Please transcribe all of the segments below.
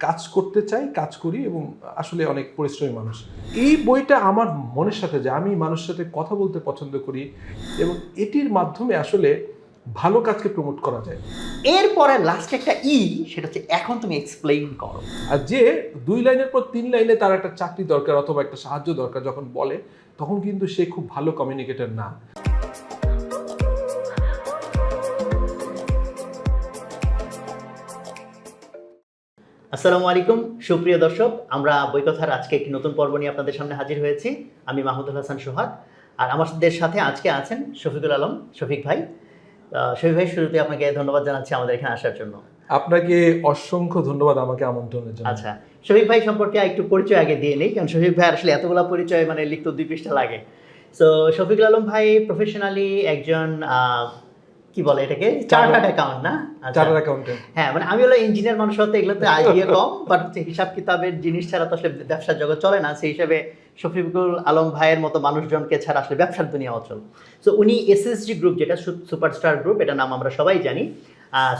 কাজ করতে চাই, কাজ করি এবং আসলে অনেক পরিশ্রমী মানুষ। এই বইটা আমার মনের সাথে যে আমি মানুষের সাথে কথা বলতে পছন্দ করি এবং এটির মাধ্যমে আসলে ভালো কাজকে প্রমোট করা যায়। এরপরে লাস্ট একটা সেটা হচ্ছে এখন তুমি এক্সপ্লেইন করো। আর যে 2 লাইনের পর 3 লাইনে তার একটা চাকরি দরকার অথবা একটা সাহায্য দরকার যখন বলে, তখন কিন্তু সে খুব ভালো কমিউনিকেটর না। আসসালামু আলাইকুম সুপ্রিয় দর্শক, আমরা বইকথার আজকে একটি নতুন পর্ব নিয়ে আপনাদের সামনে হাজির হয়েছি। আমি মাহমুদুল হাসান সোহাগ, আর আমাদের সাথে আজকে আছেন শফিকুল আলম, শফিক ভাই। শফিক ভাই, শুরুতে আপনাকে ধন্যবাদ জানাচ্ছি আমাদের এখানে আসার জন্য। আপনাকে অসংখ্য ধন্যবাদ আমাকে আমন্ত্রণের জন্য। আচ্ছা, শফিক ভাই সম্পর্কে একটু পরিচয় আগে দিয়ে নেই, কারণ শফিক ভাই আসলে এতগুলো পরিচয় মানে লিখতে 2 পৃষ্ঠা লাগে। সো শফিকুল আলম ভাই প্রফেশনালি একজন কি বলে এটাকে, চার্টার্ড অ্যাকাউন্ট না? Chartered accountant. হ্যাঁ, মানে আমি হলো ইঞ্জিনিয়ার মানুষ হতে এগুলোতে আইডিয়া কম, বাট হচ্ছে হিসাব কিতাবের জিনিস ছাড়া তো আসলে ব্যবসার জগৎ চলে না। সেই হিসাবে শফিকুল আলম ভাইয়ের মতো মানুষজনকে ছাড়া আসলে ব্যবসার দুনিয়া অচল। সো উনি এসএসজি গ্রুপ, যেটা সুপারস্টার গ্রুপ, এটা নাম আমরা সবাই জানি।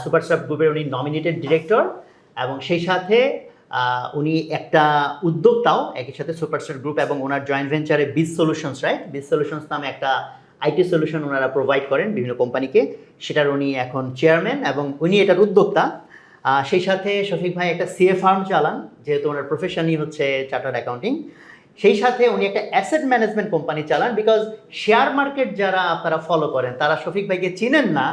সুপারস্টার গ্রুপের উনি নমিনেটেড ডিরেক্টর, এবং সেই সাথে উনি একটা উদ্যোক্তাও একই সাথে। সুপারস্টার গ্রুপ এবং ওনার জয়েন্ট ভেঞ্চারে বিজ সলিউশনস, রাইট? বিজ সলিউশনস নামে একটা আইটি সলিউশন ওনারা প্রোভাইড করেন বিভিন্ন কোম্পানিকে, সেটার উনি এখন চেয়ারম্যান এবং উনি এটার উদ্যোক্তা। সেই সাথে শফিক ভাই একটা সিএ ফার্ম চালান, যেহেতু ওনার প্রফেশনই হচ্ছে চার্টার্ড অ্যাকাউন্টিং। সেই সাথে উনি একটা অ্যাসেট ম্যানেজমেন্ট কোম্পানি চালান। বিকজ শেয়ার মার্কেট যারা আপনারা ফলো করেন তারা শফিক ভাইকে চিনেন না,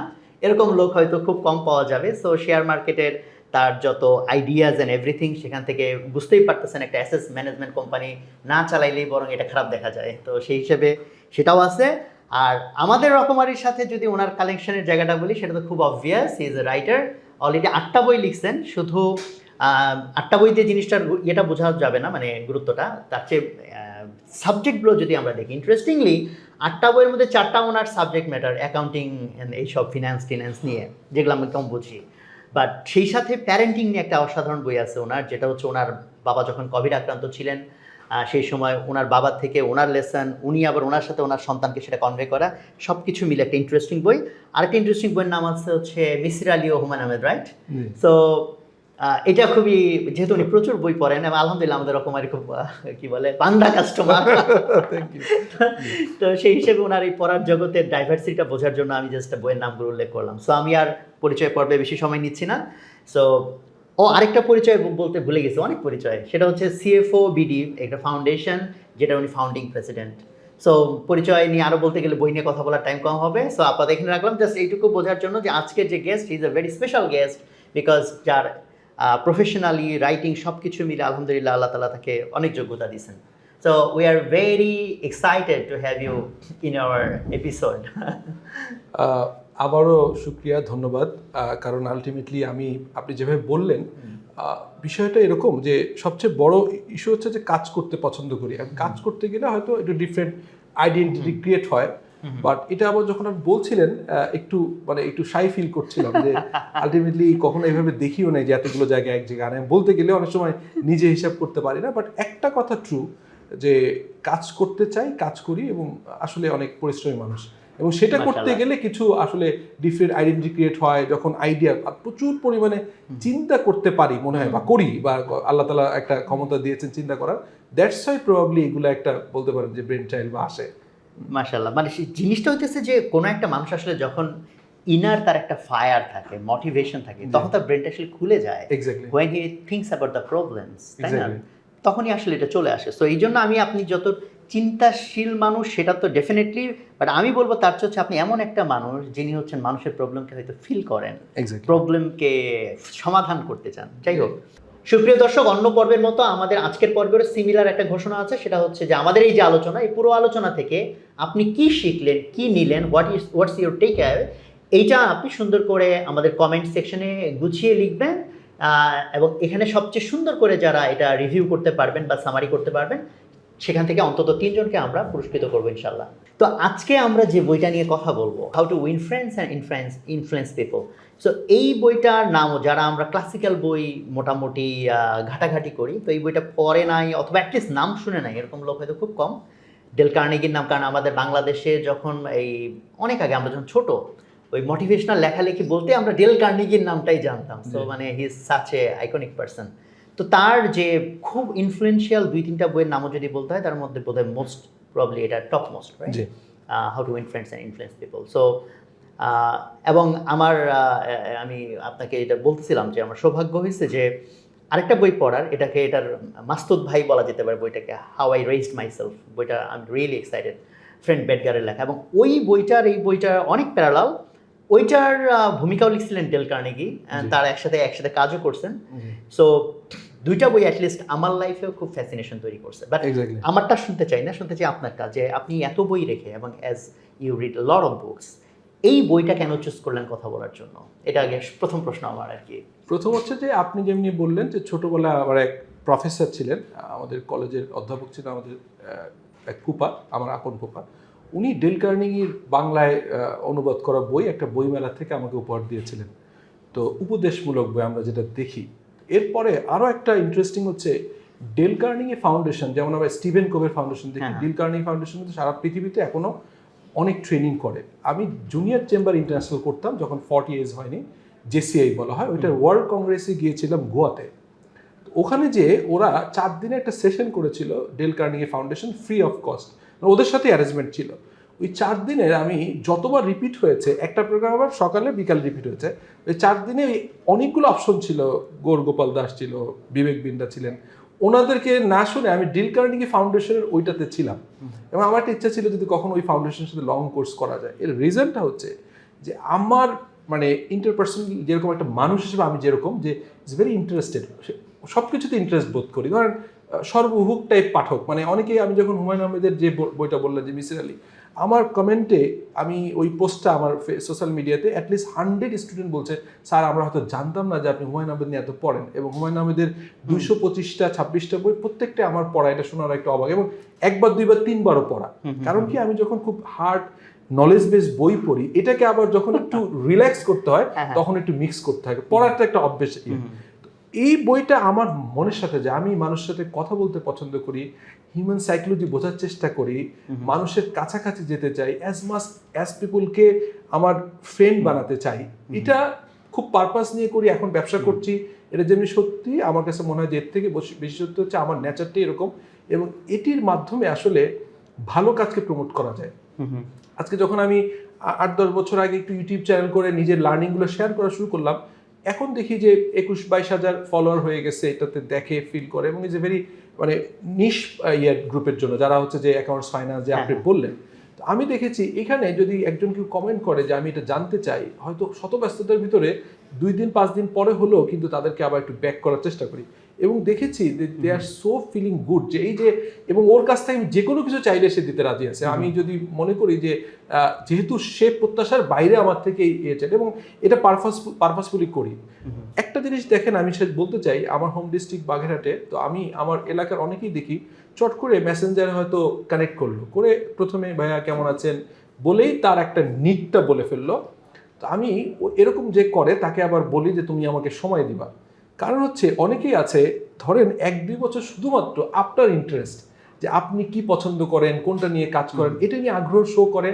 এরকম লোক হয়তো খুব কম পাওয়া যাবে। সো শেয়ার মার্কেটের তার যত আইডিয়াজ অ্যান্ড এভরিথিং, সেখান থেকে বুঝতেই পারতেছেন একটা অ্যাসেট ম্যানেজমেন্ট কোম্পানি না চালাইলেই বরং এটা খারাপ দেখা যায়। তো সেই হিসেবে সেটাও আছে। আর আমাদের রকমারির সাথে যদি ওনার কালেকশনের জায়গাটা বলি, সেটা তো খুব obvious. He is a writer, already 8টা বই লিখছেন। শুধু 8টা বইতে জিনিসটার ইয়েটা বোঝা যাবে না, মানে গুরুত্বটা। তার চেয়ে সাবজেক্টগুলো যদি আমরা দেখি, ইন্টারেস্টিংলি 8টা বইয়ের মধ্যে 4টা ওনার সাবজেক্ট ম্যাটার অ্যাকাউন্টিং এইসব ফিনান্স নিয়ে, যেগুলো আমি কম বুঝি। বাট সেই সাথে প্যারেন্টিং নিয়ে একটা অসাধারণ বই আছে ওনার, যেটা হচ্ছে ওনার বাবা যখন কোভিড আক্রান্ত ছিলেন, সেই সময় ওনার বাবার থেকে ওনার লেসন, উনি আবার ওনার সাথে ওনার সন্তানকে সেটা কনভে করা, সব কিছু মিলে একটা ইন্টারেস্টিং বই। আরেকটা ইন্টারেস্টিং বইয়ের নাম আছে হচ্ছে মিসির আলী ও হুমায়ুন আহমেদ, রাইট? সো এটা খুবই, যেহেতু উনি প্রচুর বই পড়েন এবং আলহামদুলিল্লাহ আমাদের রকমারি খুব কি বলে বান্দা কাস্টমার, তো সেই হিসেবে ওনার এই পড়ার জগতের ডাইভার্সিটিটা বোঝার জন্য আমি জাস্ট বইয়ের নামগুলো উল্লেখ করলাম। সো আমি আর পরিচয় পর্বে বেশি সময় নিচ্ছি না। সো আরেকটা পরিচয় বলতে ভুলে গেছি, অনেক পরিচয়। সেটা হচ্ছে সিএফও বিডি, একটা ফাউন্ডেশন, যেটা উনি ফাউন্ডিং প্রেসিডেন্ট। সো পরিচয় নিয়ে আরও বলতে গেলে বই নিয়ে কথা বলার টাইম কম হবে। সো আপনাদের এখানে রাখলাম জাস্ট এইটুকু বোঝার জন্য যে আজকের যে guest, is a very special guest, because যার প্রফেশনালি রাইটিং সব কিছু মিলে আলহামদুলিল্লাহ আল্লাহ তালা তাকে অনেক যোগ্যতা দিয়েছেন। So we are very excited to have you in our episode. আবারও শুক্রিয়া, ধন্যবাদ। কারণ আলটিমেটলি আপনি যেভাবে বললেন, বিষয়টা এরকম যে সবচেয়ে বড় ইস্যু হচ্ছে যে কাজ করতে পছন্দ করি। আর কাজ করতে গেলে হয়তো একটু ডিফারেন্ট আইডেন্টিটি ক্রিয়েট হয়। বাট এটা আবার যখন আপনি বলছিলেন, একটু শাই ফিল করছিলাম যে আলটিমেটলি কখনো এইভাবে দেখিও নাই যে এতগুলো জায়গায় এক জায়গায়। আমি বলতে গেলে অনেক সময় নিজে হিসাব করতে পারি না। বাট একটা কথা ট্রু, যে কাজ করতে চাই, কাজ করি এবং আসলে অনেক পরিশ্রমী মানুষ, এবং সেটা করতে গেলে কিছু আসলে ডিফারেন্ট আইডেন্টিটি ক্রিয়েট হয়। যখন আইডিয়া প্রচুর পরিমাণে চিন্তা করতে পারি মনে হয়, বা করি, বা আল্লাহ তাআলা একটা ক্ষমতা দিয়েছেন চিন্তা করার, দ্যাটস ওয়াই প্রবাবলি এগুলো একটা বলতে পারেন যে ব্রেন চাইল্ড বা আসে। মাশাআল্লাহ, মানে সেই জিনিসটা হইতেছে যে কোনো একটা মানুষ আসলে যখন ইনার তার একটা ফায়ার থাকে, মোটিভেশন থাকে, তখন তার ব্রেনটা আসলে খুলে যায়। Exactly. When he thinks about the problems, তাই না? এক্স্যাক্টলি। তখনই আসলে এটা চলে আসে। সো এই জন্য আপনি যত চিন্তাশীল মানুষ সেটা তো ডেফিনেটলি, বাট আমি বলবো তার চেয়ে হচ্ছে আপনি এমন একটা মানুষ যিনি হচ্ছেন মানুষের প্রবলেমকে হয়তো ফিল করেন, এক্স্যাক্টলি। প্রবলেমকে সমাধান করতে চান। যাই হোক, সুপ্রিয় দর্শক, অন্য পর্বের মতো আমাদের আজকের পর্বের সিমিলার একটা ঘোষণা আছে। সেটা হচ্ছে যে আমাদের এই যে আলোচনা, এই পুরো আলোচনা থেকে আপনি কি শিখলেন, কি নিলেন, হোয়াটস ইউর টেক অ্যাওয়ে, এইটা আপনি সুন্দর করে আমাদের কমেন্ট সেকশনে গুছিয়ে লিখবেন। এবং এখানে সবচেয়ে সুন্দর করে যারা এটা রিভিউ করতে পারবেন বা সামারি করতে পারবেন, সেখান থেকে অন্তত 3 জনকে আমরা পুরস্কৃত করবো ইনশাল্লাহ। তো আজকে আমরা যে বইটা নিয়ে কথা বলবো, how to win friends and influence people. So এই বইটার নামও, যারা আমরা ক্লাসিক্যাল বই মোটামুটি ঘাটাঘাটি করি, তো এই বইটা পড়ে নাই অথবা অ্যাটলিস্ট নাম শুনে নাই এরকম লোক হয়তো খুব কম। ডেল কার্নেগির নাম, কারণ আমাদের বাংলাদেশে যখন এই অনেক আগে আমরা যখন ছোট, ওই মোটিভেশনাল লেখালেখি বলতে আমরা ডেল কার্নেগির নামটাই জানতাম। সো মানে he is such a iconic person. তো তার যে খুব ইনফ্লুয়েন্সিয়াল 2-3টা বইয়ের নামও যদি বলতে হয়, তার মধ্যে বোধহয় মোস্ট প্রবলি এটা top most, right? G. How to win friends and influence people. So এবং আমার আমি আপনাকে এটা বলতেছিলাম যে আমার সৌভাগ্য হয়েছে যে আরেকটা বই পড়ার, এটার মাসুদ ভাই বলা যেতে পারে বইটাকে, হাউ আই রেইজড মাইসেলফ। বইটা আমি রিয়েলি এক্সাইটেড, ফ্রেড বেডগারের লেখা, এবং ওই বইটার এই বইটার অনেক প্যারালাল। ওইটার ভূমিকাও লিখছিলেন ডেল কার্নেগি, তারা একসাথে কাজও করছেন। সো দুইটা বই অ্যাটলিস্ট আমার লাইফেও খুব ফ্যাসিনেশন তৈরি করছে। But Exactly. আমারটা শুনতে চাই না, শুনতে চাই আপনারটা, যে আপনি এত বই রেখে এবং as you read lot of books, এই বইটা কেন চুজ করলেন কথা বলার জন্য? এটা আগে প্রথম প্রশ্ন আমার আর কি। প্রথম হচ্ছে যে আপনি যেমনি বললেন যে ছোটবেলায় আমার এক প্রফেসর ছিলেন, আমাদের কলেজের অধ্যাপক ছিলেন, আমাদের এক ফুপা, আমার আপন ফুপা। উনি ডেল কার্নেগির বাংলায় অনুবাদ করা বই একটা বইমেলা থেকে আমাকে উপহার দিয়েছিলেন। তো উপদেশমূলক বই আমরা যেটা দেখি। এরপরে আরও একটা ইন্টারেস্টিং হচ্ছে ডেল কার্নেগি ফাউন্ডেশন, যেমন আমরা স্টিভেন কোভের ফাউন্ডেশন দেখি, ডেল কার্নেগি ফাউন্ডেশন কিন্তু সারা পৃথিবীতে এখনও অনেক ট্রেনিং করে। আমি জুনিয়র চেম্বার ইন্টারন্যাশনাল করতাম যখন 40 এজ হয়নি, জেসিআই বলা হয়, ওইটার ওয়ার্ল্ড কংগ্রেসে গিয়েছিলাম গোয়াতে। ওখানে যে ওরা 4 দিনে একটা সেশন করেছিল Dale Carnegie foundation, free of cost, ওদের সাথে অ্যারেঞ্জমেন্ট ছিল। ওই 4 দিনের আমি যতবার রিপিট হয়েছে, একটা প্রোগ্রাম আবার সকালে বিকাল রিপিট হয়েছে, ওই 4 দিনে অনেকগুলো অপশন ছিল। গৌর গোপাল দাস ছিল, বিবেক বিন্ডা ছিলেন, ওনাদেরকে না শুনে আমি ডেল কার্নেগি ফাউন্ডেশনের ওইটাতে ছিলাম। এবং আমার একটা ইচ্ছা ছিল যদি কখনো ওই ফাউন্ডেশনের সাথে লং কোর্স করা যায়। এর রিজনটা হচ্ছে যে আমার মানে ইন্টারপার্সনাল যেরকম একটা মানুষ হিসেবে আমি যেরকম যে ইজ ভেরি ইন্টারেস্টেড, সব কিছুতে ইন্টারেস্ট বোধ করি। ধরেন সর্বহুক টাইপ পাঠক, মানে অনেকেই, আমি যখন হুমায়ুন আহমেদের যে বইটা বললেন যে মিসির আলী, আমার কমেন্টে আমি ওই পোস্টটা আমার সোশ্যাল মিডিয়াতে অ্যাটলিস্ট 100 স্টুডেন্ট বলছে, স্যার আমরা হয়তো জানতাম না যে আপনি হুমায়ুন আহমেদ নিয়ে এত পড়েন। এবং হুমায়ুন আহমেদের 225টা 26টা বই প্রত্যেকটা আমার পড়া, এটা শোনার একটা অবাক, এবং একবার দুইবার তিনবারও পড়া। কারণ কি, আমি যখন খুব হার্ড নলেজ বেস বই পড়ি, এটাকে আবার যখন একটু রিল্যাক্স করতে হয় তখন একটু মিক্স করতে হয়, পড়াটা একটা অভ্যেস। এই বইটা আমার মনের সাথে যায়, আমি মানুষের সাথে কথা বলতে পছন্দ করি, হিউম্যান সাইকোলজি বোঝার চেষ্টা করি, মানুষের কাছাকাছি যেতে চাই, অ্যাজ মাচ অ্যাজ পিপুলকে আমার ফ্রেন্ড বানাতে চাই। এটা খুব পারপাস নিয়ে করি, এখন ব্যবসা করছি। এটা যেমনি সত্যি, আমার কাছে মনে হয় যে এর থেকে বেশি সত্যি হচ্ছে আমার নেচারটাই এরকম, এবং এটির মাধ্যমে আসলে ভালো কাজকে প্রমোট করা যায়। আজকে যখন আমি 8-10 বছর আগে একটু ইউটিউব চ্যানেল করে নিজের লার্নিংগুলো শেয়ার করা শুরু করলাম, এখন দেখি যে 21-22 হাজার ফলোয়ার হয়ে গেছে, এটাতে দেখে ফিল করে, এবং ইজ এ ভেরি মানে নিশ গ্রুপের জন্য, যারা হচ্ছে যে অ্যাকাউন্টস ফাইন্যান্স যে আপনি বললেন। তো আমি দেখেছি এখানে যদি একজন কেউ কমেন্ট করে যে আমি এটা জানতে চাই, হয়তো শত ব্যস্ততার ভিতরে 2 দিন 5 দিন পরে হলেও কিন্তু তাদেরকে আবার একটু ব্যাক করার চেষ্টা করি, এবং দেখেছি দে আর সো ফিলিং গুড যে এই যে, এবং ওর কাছ থেকে আমি যে কোনো কিছু চাইলে সে দিতে রাজি আছে। আমি যদি মনে করি যে যেহেতু সে প্রত্যাশার বাইরে আমার থেকে ইয়ে চাই, এবং এটা পারপাসফুলি করি। একটা জিনিস দেখেন, আমি সে বলতে চাই, আমার হোম ডিস্ট্রিক্ট বাগেরহাটে, তো আমি আমার এলাকার অনেকেই দেখি চট করে মেসেঞ্জারে হয়তো কানেক্ট করলো, করে প্রথমে ভাইয়া কেমন আছেন বলেই তার একটা নিটটা বলে ফেললো। তো আমি এরকম যে করে তাকে আবার বলি যে তুমি আমাকে সময় দিবা। কারণ হচ্ছে অনেকেই আছে, ধরেন 1-2 বছর শুধুমাত্র আপনার ইন্টারেস্ট, যে আপনি কি পছন্দ করেন, কোনটা নিয়ে কাজ করেন, এটা নিয়ে আগ্রহ শো করে,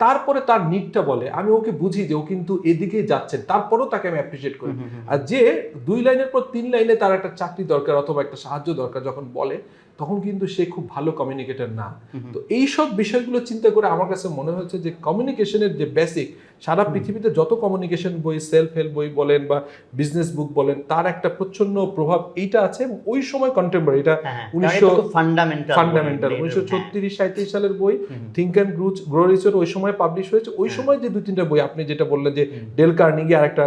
তারপরে তার নিডটা বলে, আমি ওকে বুঝি যে ও কিন্তু এদিকেই যাচ্ছেন, তারপরেও তাকে আমি অ্যাপ্রিসিয়েট করি। আর যে 2 লাইনের পর 3 লাইনে তার একটা চাকরি দরকার অথবা একটা সাহায্য দরকার যখন বলে, তখন কিন্তু সে খুব ভালো কমিউনিকেটর না। তো এই সব বিষয়গুলো চিন্তা করে আমার কাছে মনে হচ্ছে যে কমিউনিকেশনের যে বেসিক, সারা পৃথিবীতে যত কমিউনিকেশন বই, সেলফ হেল্প বই বলেন বা বিজনেস বুক বলেন, তার একটা প্রচ্ছন্ন প্রভাব এইটা আছে। এবং ওই সময় কন্টেম্পোরারি, এটা 1936-37 সালের বই, থিঙ্ক অ্যান্ড গ্রো রিচের ওই সময় পাবলিশ হয়েছে। ওই সময় যে 2-3টা বই আপনি যেটা বললেন যে ডেল কার্নেগি আর একটা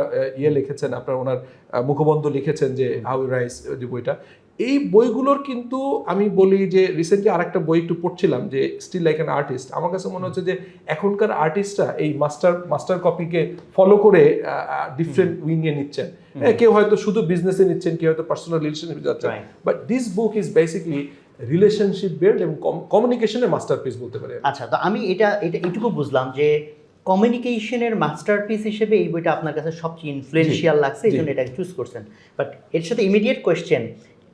লিখেছেন, আপনার ওনার মুখবন্ধ লিখেছেন যে হাউ ইউ রাইজ, যে বইটা, এই বইগুলোর কিন্তু আমি বলি যে রিসেন্টলি আরেকটা বই একটু পড়ছিলাম যে স্টিল লাইক অ্যান আর্টিস্ট। আমার কাছে মনে হচ্ছে যে এখনকার আর্টিস্টরা এই মাস্টার কপিকে ফলো করে ডিফারেন্ট উইংয়ে নিচ্ছেন। কেউ হয়তো শুধু বিজনেসে নিচ্ছেন, কেউ হয়তো পার্সোনাল রিলেশনশিপে যাচ্ছেন, but this book is basically relationship build এবং কমিউনিকেশনের মাস্টারপিস বলতে পারে। আচ্ছা, তো আমি এটা এইটুকু বুঝলাম যে কমিউনিকেশনের মাস্টারপিস হিসেবে এই বইটা আপনার কাছে সবচেয়ে ইনফ্লুয়েন্সিয়াল লাগছে, এই জন্য এটাকে চুজ করছেন। বাট এর সাথে ইমিডিয়েট কোয়েশ্চেন,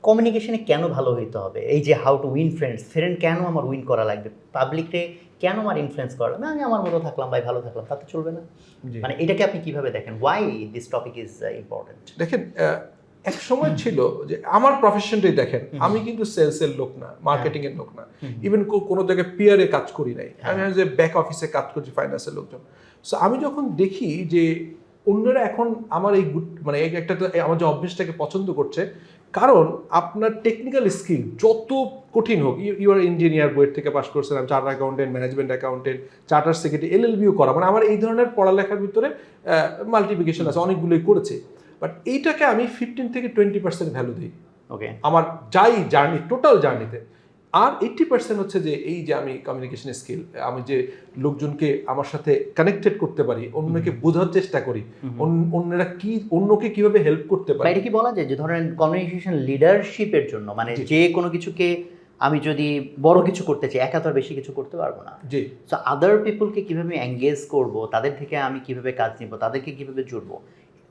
কমিউনিকেশনে কেন ভালো হইতে হবে? এই যে হাউ টু উইন ফ্রেন্ড কেন আমার উইন করা লাগবে? পাবলিককে কেন আমার ইনফ্লুয়েন্স করা লাগবে? আমি আমার মতো থাকলাম, ভাই ভালো থাকলাম, তাতে চলবে না? মানে এটাকে আপনি কিভাবে দেখেন? Why this topic is important? দেখেন, এক সময় ছিল যে আমার প্রফেশনটাই দেখেন, আমি কিন্তু সেলসের লোক না, মার্কেটিং এর লোক না, ইভেন কোনো জায়গায় পিয়ারে কাজ করি নাই, আমি যে ব্যাক অফিসে কাজ করছি ফাইন্যান্সের লোকজন। সো আমি যখন দেখি যে অন্যরা এখন আমার এই মানে এই একটা আমার যে অভ্যেসটাকে পছন্দ করছে, কারণ আপনার টেকনিক্যাল স্কিল যত কঠিন হোক, ইউ আর ইঞ্জিনিয়ার, বইয়ের থেকে পাস করছেন, আমি charter accountant, management accountant, charter secretary, এলএলবিও করা, মানে আমার এই ধরনের পড়ালেখার ভিতরে মাল্টিপ্লিকেশন আছে, অনেকগুলোই করেছে। বাট এইটাকে আমি 15 থেকে 20% ভ্যালু দিই ওকে, আমার জার্নি, টোটাল জার্নিতে। আর 80% হচ্ছে যে এই যে আমি কমিউনিকেশন স্কিল, আমি যে লোকজনকে আমার সাথে কানেক্টেড করতে পারি, অন্যকে বোঝার চেষ্টা করি, অন্যরা কি অন্যকে কিভাবে হেল্প করতে পারে। এটা কি বলা যায় যে ধরেন কমিউনিকেশন লিডারশিপের জন্য, মানে যে কোনো কিছুকে আমি যদি বড় কিছু করতে চাই, একা তো আর বেশি কিছু করতে পারবো না। জি। সো আদার পিপলকে কিভাবে এঙ্গেজ করব, তাদের থেকে আমি কিভাবে কাজ নিব, তাদেরকে কিভাবে জুড়বো।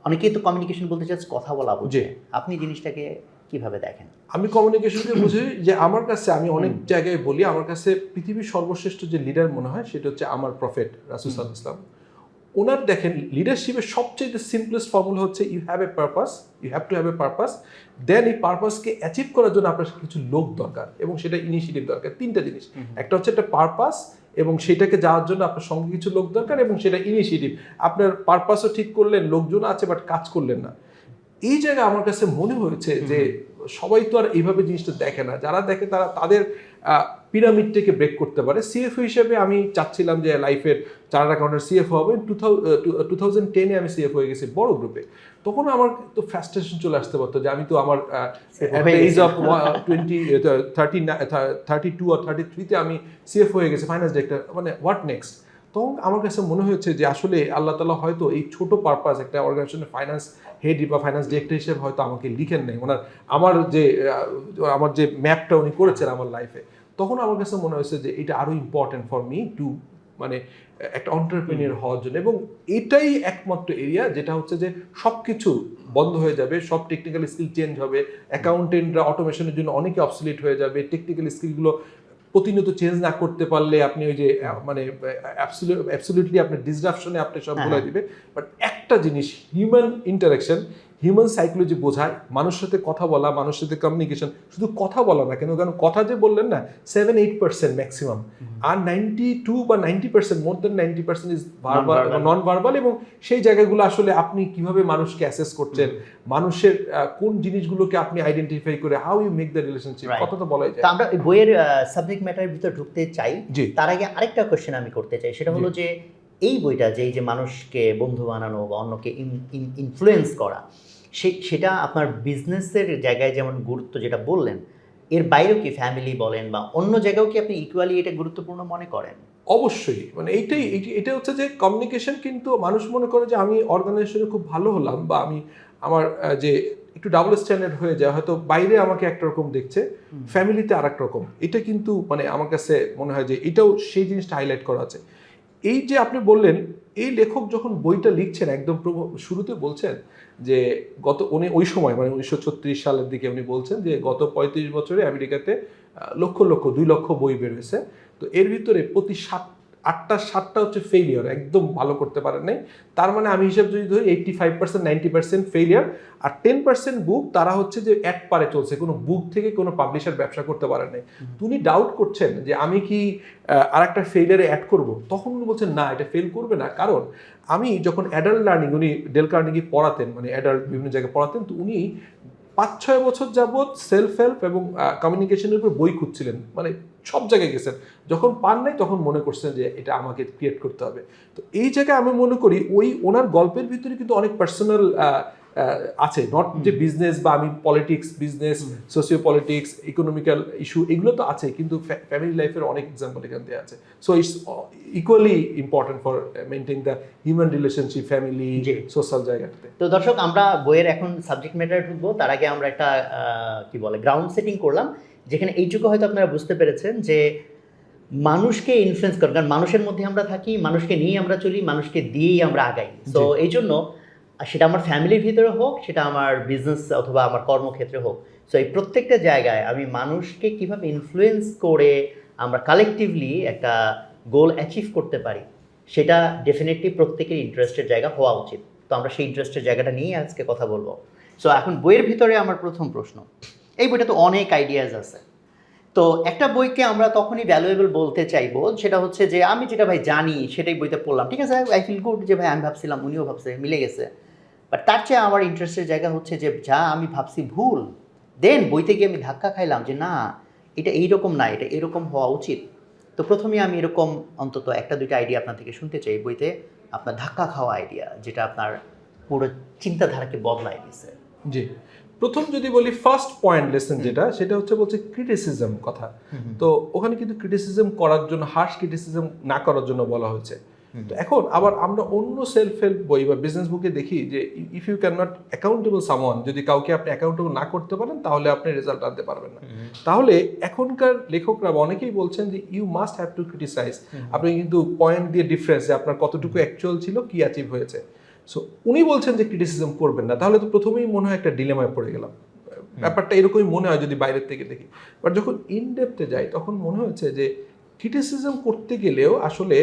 অনেকেই তো কমিউনিকেশন বলতে চাচ্ছে কথা বলা বুঝে, আপনি জিনিসটাকে কিভাবে দেখেন? আমি কমিউনিকেশনকে বুঝি যে আমার কাছে, আমি অনেক জায়গায় বলি, আমার কাছে পৃথিবীর সর্বশ্রেষ্ঠ যে লিডার মনে হয় সেটা হচ্ছে আমার প্রফেট রাসূল সাল্লাল্লাহু আলাইহি ওয়াসাল্লাম। ওনার দেখেন লিডারশিপের সবচেয়ে সিম্পলেস্ট ফর্মুলা হচ্ছে you have a purpose, you have to have a purpose, then এই পারপাসকে অ্যাচিভ করার জন্য আপনার কিছু লোক দরকার এবং সেটা ইনিশিয়েটিভ দরকার। তিনটা জিনিস, একটা হচ্ছে একটা পারপাস এবং সেটাকে যাওয়ার জন্য আপনার সঙ্গে কিছু লোক দরকার এবং সেটা ইনিশিয়েটিভ। আপনার পারপাসও ঠিক করলেন, লোকজন আছে, বাট কাজ করলেন না। এই জায়গায় আমার কাছে মনে হয়েছে যে সবাই তো আর এইভাবে জিনিসটা দেখে না, যারা দেখে তারা তাদের পিরামিডটাকে ব্রেক করতে পারে। সিএফও হিসেবে আমি চাচ্ছিলাম যে লাইফের চার্টার্ড অ্যাকাউন্টেন্ট সিএফও হবে। 2010-এ আমি সিএফও হয়ে গেছি বড় গ্রুপে। তখন আমার তো ফ্রাস্ট্রেশন চলে আসতে পারতো যে আমি তো আমার এজ অফ 32 or 33-তে আমি সিএফও হয়ে গেছি, ফাইন্যান্স ডিরেক্টর, মানে হোয়াট নেক্সট। তখন আমার কাছে মনে হয়েছে যে আসলে আল্লাহ তাআলা হয়তো এই ছোট পারপাস, একটা অর্গানাইজেশনের ফাইন্যান্স হেড বা ফাইন্যান্স ডিরেক্টর হিসেবে হয়তো আমাকে লিখেন নেই, আমার যে ম্যাপটা উনি করেছেন আমার লাইফে। তখন আমার কাছে মনে হয়েছে যে এটা আরো ইম্পর্টেন্ট ফর মি টু, মানে একটা এন্টারপ্রেনিউর হওয়ার জন্য। এবং এটাই একমাত্র এরিয়া যেটা হচ্ছে যে সবকিছু বন্ধ হয়ে যাবে, সব টেকনিক্যাল স্কিল চেঞ্জ হবে, অ্যাকাউন্টেন্টরা অটোমেশনের জন্য অনেকে অবসলিট হয়ে যাবে, টেকনিক্যাল স্কিলগুলো প্রতিনিয়ত চেঞ্জ না করতে পারলে আপনি ওই যে মানে অ্যাবসলিউটলি আপনার ডিসরাপশনে আপনি সবগুলো দিবে। বাট একটা জিনিস, হিউম্যান ইন্টারাকশন, হিউম্যান সাইকোলজি বোঝায়, মানুষের সাথে কথা বলা, মানুষের সাথে কমিউনিকেশন, শুধু কথা বলা না কেন, কারণ কথা যে বললেন না 7-8% ম্যাক্সিমাম, আর 92 বা 90%, মোর দেন 90% ইজ ভার্বাল, নন ভার্বাল। এবং সেই জায়গাগুলো আসলে আপনি কিভাবে মানুষকে অ্যাসেস করছেন, মানুষের কোন জিনিসগুলোকে আপনি আইডেন্টিফাই করে how you make the relationship, কথা তো বলাই যায়। আমরা বইয়ের সাবজেক্ট ম্যাটারের ভিতরে ঢুকতে চাই, তার আগে আরেকটা কোশ্চেন আমি করতে চাই, সেটা হলো যে এই বইটা যে মানুষকে বন্ধু বানানো বা অন্যকে ইনফ্লুয়েন্স করা, সেটা আপনার বিজনেসের জায়গায় যেমন গুরুত্ব যেটা বললেন, এর বাইরেও কি ফ্যামিলি বলেন বা অন্য জায়গাও কি আপনি ইকুয়ালি এটা গুরুত্বপূর্ণ মনে করেন? অবশ্যই, মানে এটা হচ্ছে যে কমিউনিকেশন, কিন্তু মানুষ মনে করে যে আমি অর্গানাইজেশনে খুব ভালো হলাম বা আমি আমার যে একটু ডাবল স্ট্যান্ডার্ড হয়ে যায়, হয়তো বাইরে আমাকে একটা রকম দেখছে, ফ্যামিলিতে আর একটা রকম। এটা কিন্তু মানে আমার কাছে মনে হয় যে এটাও সেই জিনিসটা হাইলাইট করা আছে। এই যে আপনি বললেন, এই লেখক যখন বইটা লিখছেন একদম শুরুতে বলছেন যে উনি ওই সময় মানে 1936 সালের দিকে উনি বলছেন যে গত 35 বছরে আমেরিকাতে লক্ষ 2 লক্ষ বই বের হয়েছে, তো এর ভিতরে প্রতি 7টা হচ্ছে ফেইলিয়ার, একদম ভালো করতে পারেন নাই। তার মানে আমি হিসাব যদি ধরি 85% 90% ফেইলিয়ার, আর 10% বুক তারা হচ্ছে যে এক পারে চলছে, কোনো বুক থেকে কোনো পাবলিশার ব্যবসা করতে পারেন নাই। উনি ডাউট করছেন যে আমি কি আর একটা ফেইলিয়ারে অ্যাড করব, তখন উনি বলছেন না, এটা ফেল করবে না, কারণ আমি যখন অ্যাডাল্ট লার্নিং, উনি ডেল কার্নেগি পড়াতেন, মানে অ্যাডাল্ট বিভিন্ন জায়গায় পড়াতেন, তো উনি 5-6 বছর যাবৎ সেলফ হেল্প এবং কমিউনিকেশনের উপর বই খুঁজছিলেন, মানে সব জায়গায় গেছেন, যখন পান নাই তখন মনে করছেন যে এটা আমাকে ক্রিয়েট করতে হবে। তো এই জায়গায় আমি মনে করি ওনার গল্পের ভিতরে কিন্তু অনেক পার্সোনাল আছে, নট যে বিজনেস বা আমি politics, business, socio politics, economical issue, এগুলো তো আছে, কিন্তু ফ্যামিলি লাইফের অনেক এক্সাম্পল এখান থেকে আছে। So it's equally important for maintain the human relationship, family, social জায়গাতে। তো দর্শক, আমরা বইয়ের এখন সাবজেক্ট ম্যাটারে ঢুকবো, তার আগে আমরা একটা কি বলে গ্রাউন্ড সেটিং করলাম, যেখানে এইটুকু হয়তো আপনারা বুঝতে পেরেছেন যে মানুষকে ইনফ্লুয়েন্স করেন, কারণ মানুষের মধ্যে আমরা থাকি, মানুষকে নিয়ে আমরা চলি, মানুষকে দিয়েই আমরা আগাই। তো এই জন্য সেটা আমার ফ্যামিলির ভিতরে হোক, সেটা আমার বিজনেস অথবা আমার কর্মক্ষেত্রে হোক, সো এই প্রত্যেকটা জায়গায় আমি মানুষকে কিভাবে ইনফ্লুয়েন্স করে আমরা কালেকটিভলি একটা গোল অ্যাচিভ করতে পারি, সেটা ডেফিনেটলি প্রত্যেকের ইন্টারেস্টের জায়গা হওয়া উচিত। তো আমরা সেই ইন্টারেস্টের জায়গাটা নিয়ে আজকে কথা বলবো। সো এখন বইয়ের ভিতরে আমার প্রথম প্রশ্ন, এই বইটা তো অনেক আইডিয়াজ আছে, তো একটা বইকে আমরা তখনই ভ্যালুয়েবল বলতে চাইবো সেটা হচ্ছে যে আমি যেটা ভাই জানি সেটাই বইতে পড়লাম, ঠিক আছে, আই ফিল গুড যে ভাই আমি ভাবছিলাম উনিও ভাবছে মিলে গেছে, বাট তার চেয়ে আমার ইন্টারেস্টের জায়গা হচ্ছে যে যা আমি ভাবছি ভুল, দেন বইতে গিয়ে আমি ধাক্কা খাইলাম যে না এটা এইরকম না, এটা এরকম হওয়া উচিত। তো প্রথমেই আমি এরকম অন্তত একটা দুইটা আইডিয়া আপনার থেকে শুনতে চাই বইতে আপনার ধাক্কা খাওয়া আইডিয়া যেটা আপনার পুরো চিন্তাধারাকে বদলায় দিছে। জি, প্রথম যদি বলি ফার্স্ট পয়েন্ট লেসন যেটা, সেটা হচ্ছে বলছে ক্রিটিসিজম কথা। তো ওখানে কিন্তু ক্রিটিসিজম করার জন্য, হার্শ ক্রিটিসিজম না করার জন্য বলা হয়েছে। তো এখন আবার আমরা অন্য সেলফ হেল্প বই বা বিজনেস বুকে দেখি যে if you can not accountable someone, যদি কাউকে আপনি অ্যাকাউন্টেবল না করতে পারেন তাহলে আপনি রেজাল্ট আনতে পারবেন না। তাহলে এখনকার লেখকরা অনেকেই বলছেন যে you must have to criticize, আপনি কিন্তু পয়েন্ট দিয়ে ডিফারেন্স যে আপনার কতটুকু অ্যাকচুয়াল ছিল, কি অ্যাচিভ হয়েছে। সো উনি বলছেন যে ক্রিটিসিজম করবেন না, তাহলে তো প্রথমেই মনে হয় একটা ডিলেমায় পড়ে গেলাম। ব্যাপারটা এরকমই মনে হয় যদি বাইরের থেকে দেখি, বাট যখন ইন ডেপথে যাই তখন মনে হয়েছে যে ক্রিটিসিজম করতে গেলেও আসলে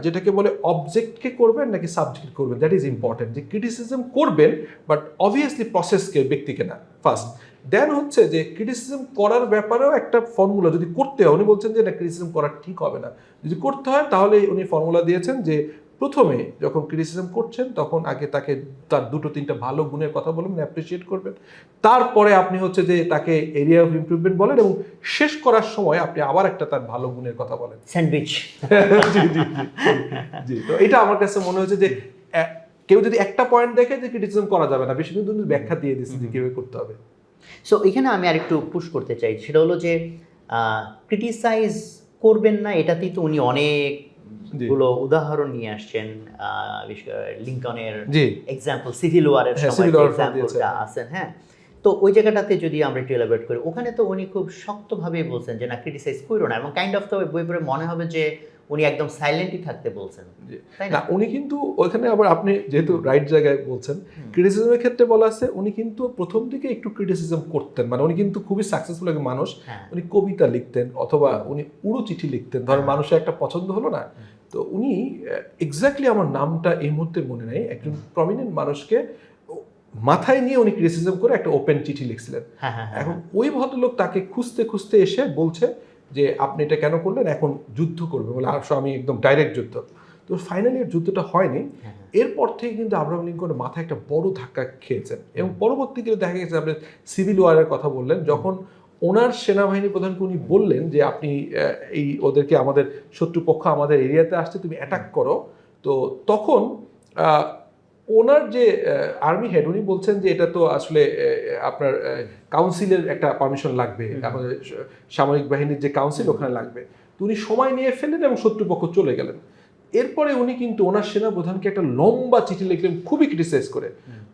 যেটাকে বলে অবজেক্টকে করবেন নাকি সাবজেক্ট করবেন, দ্যাট ইজ ইম্পর্টেন্ট। যে ক্রিটিসিজম করবেন বাট অবভিয়াসলি প্রসেসকে, ব্যক্তিকে না ফার্স্ট। দেন হচ্ছে যে ক্রিটিসিজম করার ব্যাপারেও একটা ফর্মুলা যদি করতে হয়, উনি বলছেন যে না ক্রিটিসিজম করা ঠিক হবে না, যদি করতে হয় তাহলে উনি ফর্মুলা দিয়েছেন যে প্রথমে যখন ক্রিটিসিজম করছেন তখন আগে তাকে তার দুটো তিনটা ভালো গুণের কথা বলবেন, অ্যাপ্রিসিয়েট করবেন, তারপরে আপনি হচ্ছে যে তাকে এরিয়া অফ ইমপ্রুভমেন্ট বলেন, এবং শেষ করার সময় আপনি আবার একটা তার ভালো গুণের কথা বলেন। স্যান্ডউইচ। জি জি জি জি। তো এটা আমার কাছে মনে হচ্ছে যে কেউ যদি একটা পয়েন্ট দেখে যে ক্রিটিসিজম করা যাবে না, বেশি কিন্তু ব্যাখ্যা দিয়ে দিচ্ছে যে কিভাবে করতে হবে। সো এখানে আমি আরেকটু পুশ করতে চাই, সেটা হলো যে ক্রিটিসাইজ করবেন না, এটাতেই তো উনি অনেকগুলো উদাহরণ নিয়ে আসছেন, বিশেষ করে লিঙ্কনের এক্সাম্পল, সিভিল ওয়ারের সময় এক্সাম্পলটা আছেন। হ্যাঁ, তো ওই জায়গাটাতে যদি আমরা একটু এলাবোরেট করি, ওখানে তো উনি খুব শক্তভাবে বলছেন যে না ক্রিটিসাইজ করো না, এবং কাইন্ড অফ তো বই পড়ে মনে হবে যে উনি একদম সাইলেন্টই থাকতে বলছেন, তাই না? উনি কিন্তু ওইখানে আবার আপনি যেহেতু রাইট জায়গায় বলছেন, ক্রিটিসিজমের ক্ষেত্রে বলা আছে উনি কিন্তু প্রথম দিকে একটু ক্রিটিসিজম করতেন, মানে উনি কিন্তু খুবই সাকসেসফুল একজন মানুষ, উনি কবিতা লিখতেন অথবা উনি উড়ো চিঠি লিখতেন, ধরেন মানুষের একটা পছন্দ হলো না, তো উনি এক্স্যাক্টলি আমার নামটা এই মুহূর্তে মনে নেই, একজন প্রমিনেন্ট মানুষকে মাথায় নিয়ে উনি ক্রিটিসিজম করে একটা ওপেন চিঠি লিখছিলেন। এখন ওই ভদ্রলোক তাকে খুঁজতে খুঁজতে এসে বলছে যে আপনি এটা কেন করলেন, এখন যুদ্ধ করবে বলে, আমি একদম ডাইরেক্ট যুদ্ধ। তো ফাইনালি এর যুদ্ধটা হয়নি। এরপর থেকে কিন্তু আব্রাহাম লিঙ্কনের মাথায় একটা বড় ধাক্কা খেয়েছেন, এবং পরবর্তীকালে দেখা গেছে আপনি সিভিল ওয়ারের কথা বললেন, যখন ওনার সেনাবাহিনী প্রধানকে উনি বললেন যে আপনি এই ওদেরকে, আমাদের শত্রুপক্ষ আমাদের এরিয়াতে আসছে, তুমি অ্যাটাক করো, তো তখন ওনার যে আর্মি হেড উনি বলছেন যে এটা তো আসলে আপনার কাউন্সিলের একটা পারমিশন লাগবে, আমাদের সামরিক বাহিনীর যে কাউন্সিল ওখানে লাগবে, তো উনি সময় নিয়ে ফেললেন এবং শত্রুপক্ষ চলে গেলেন। এরপরে উনি কিন্তু ওনার সেনাপ্রধানকে একটা লম্বা চিঠি লিখলেন খুবই ক্রিটিসাইজ করে।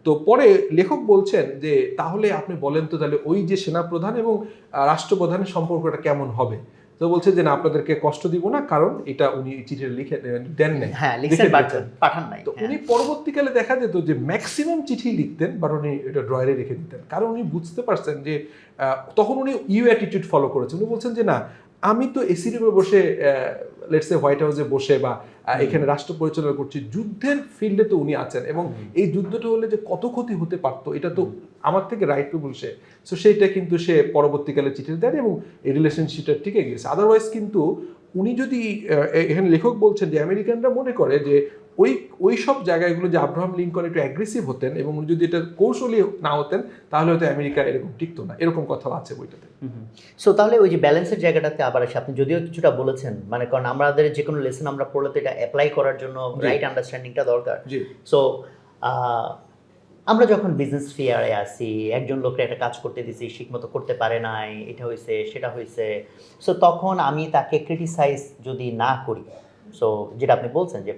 তো পরে লেখক বলছেন যে তাহলে আপনি বলেন তো তাহলে ওই যে সেনাপ্রধান এবং রাষ্ট্রপ্রধানের সম্পর্কটা কেমন হবে, তো বলছে যে না আপনাদেরকে কষ্ট দিব না, কারণ এটা উনি চিঠিটা লিখে দেন নাই, পাঠান নাই। তো উনি পরবর্তীকালে দেখা যেত যে ম্যাক্সিমাম চিঠি লিখতেন বাট উনি এটা ড্রয়ারে রেখে দিতেন, কারণ উনি বুঝতে পারছেন যে তখন উনি ইউ অ্যাটিটিউড ফলো করেছেন। উনি বলছেন যে না আমি তো এসি রুমে বসে লেটস সে হোয়াইট হাউসে বসে বা এখানে রাষ্ট্র পরিচালনা করছি, যুদ্ধের ফিল্ডে তো উনি আছেন, এবং এই যুদ্ধটা হলে যে কত ক্ষতি হতে পারতো এটা তো আমার থেকে রাইটফুল সে, সো সেইটা কিন্তু সে পরবর্তীকালে চিঠি দেন এবং এই রিলেশনশিপটা টিকে গিয়েছে। আদারওয়াইজ কিন্তু উনি যদি এখানে লেখক বলছেন যে আমেরিকানরা মনে করে যে ওই সব জায়গাগুলো যে আব্রাহাম লিঙ্কন একটু অ্যাগ্রেসিভ হতেন, এবং উনি যদি এটা কৌশলী না হতেন তাহলে হয়তো আমেরিকা এরকম টিকতো না, এরকম কথাও আছে বইটাতে। সো তাহলে ওই যে ব্যালেন্সের জায়গাটাতে আবার আসে, আপনি যদিও কিছুটা বলেছেন, মানে কারণ আমাদের যে কোনো লেসন আমরা পড়লে তো এটা অ্যাপ্লাই করার জন্য রাইট আন্ডারস্ট্যান্ডিংটা দরকার। সো আমরা যখন বিজনেস ফেয়ারে আসি, একজন লোককে একটা কাজ করতে দিছি, ঠিকমতো করতে পারে নাই, এটা হয়েছে সেটা হয়েছে, সো তখন আমি তাকে ক্রিটিসাইজ যদি না করি, সো যেটা আপনি বলছেন যে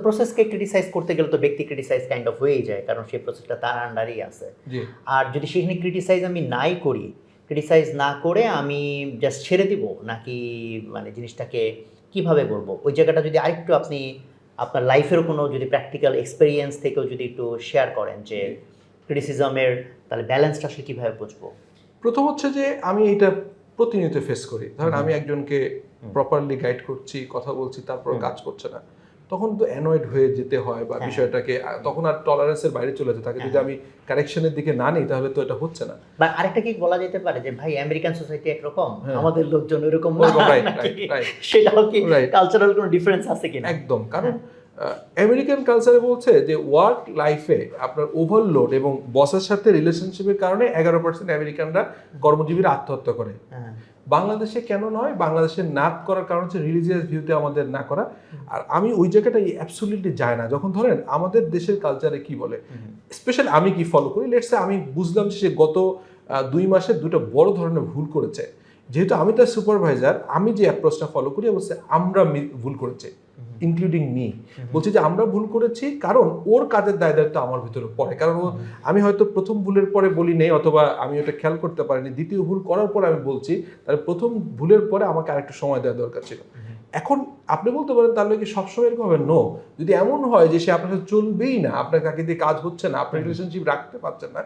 প্রসেসকে ক্রিটিসাইজ করতে গেলে তো ব্যক্তি ক্রিটিসাইজ কাইন্ড অফ হয়েই যায়, কারণ সেই প্রসেসটা তার আন্ডারেই আছে। আর যদি সেখানে ক্রিটিসাইজ আমি নাই করি, ক্রিটিসাইজ না করে আমি জাস্ট ছেড়ে দিব, নাকি মানে জিনিসটাকে কিভাবে বলবো, ওই জায়গাটা যদি আরেকটু আপনি আপনার লাইফের কোনো যদি প্র্যাকটিক্যাল এক্সপেরিয়েন্স থেকেও যদি একটু শেয়ার করেন যে ক্রিটিসিজমের তাহলে ব্যালেন্সটা আসলে কীভাবে বুঝবো? প্রথম হচ্ছে যে আমি এটা প্রতিনিয়ত ফেস করি, ধরেন আমি একজনকে প্রপারলি গাইড করছি, কথা বলছি, তারপর কাজ করছে না, তখন তো অ্যানয়েড হয়ে যেতে হয় বা বিষয়টাকে তখন আর টলারেন্সের বাইরে চলে যেতে থাকে। যদি আমি কারেকশনের দিকে না নিই তাহলে তো এটা হচ্ছে না। বা আরেকটা কি বলা যেতে পারে যে ভাই আমেরিকান সোসাইটি একরকম, আমাদের লোকজন ওইরকম না, রাইট, সেটাও কি কালচারাল কোনো ডিফারেন্স আছে কিনা? একদম। কারণ আমেরিকান কালচারে বলছে যে ওয়ার্ক লাইফে আপনার ওভারলোড এবং বসের সাথে রিলেশনশিপের কারণে 11% আমেরিকানরা কর্মজীবীরা আত্মহত্যা করে। বাংলাদেশে কেন নয়? বাংলাদেশে না করার কারণ হচ্ছে রিলিজিয়াস ভিউতে আমাদের না করা। আর আমি ওই জায়গাটা অ্যাবসলিউটলি যায় না। যখন ধরেন আমাদের দেশের কালচারে কি বলে, স্পেশালি আমি কি ফলো করি, লেটস সে আমি বুঝলাম যে সে গত 2 মাসে 2টা বড় ধরনের ভুল করেছে, যেহেতু আমি তার সুপারভাইজার, আমি যে অ্যাপ্রোচটা ফলো করি অবশ্যই আমরা ভুল করেছি, ইনক্লুডিং মি। বলছি যে আমরা ভুল করেছি কারণ ওর কাজের দায় দায়িত্ব আমার ভিতরে পড়ে। কারণ আমি হয়তো প্রথম ভুলের পরে বলি নেই, অথবা আমি ওটা খেয়াল করতে পারিনি, দ্বিতীয় ভুল করার পরে আমি বলছি, তাহলে প্রথম ভুলের পরে আমাকে আরেকটু সময় দেওয়া দরকার ছিল। এখন আপনি বলতে পারেন তাহলে কি সবসময় এরকম হবে? নো। যদি এমন হয় যে সে আপনার সাথে চলবেই না, আপনার তাকে দিয়ে কাজ হচ্ছে না, আপনার রিলেশনশিপ রাখতে পারছেন না,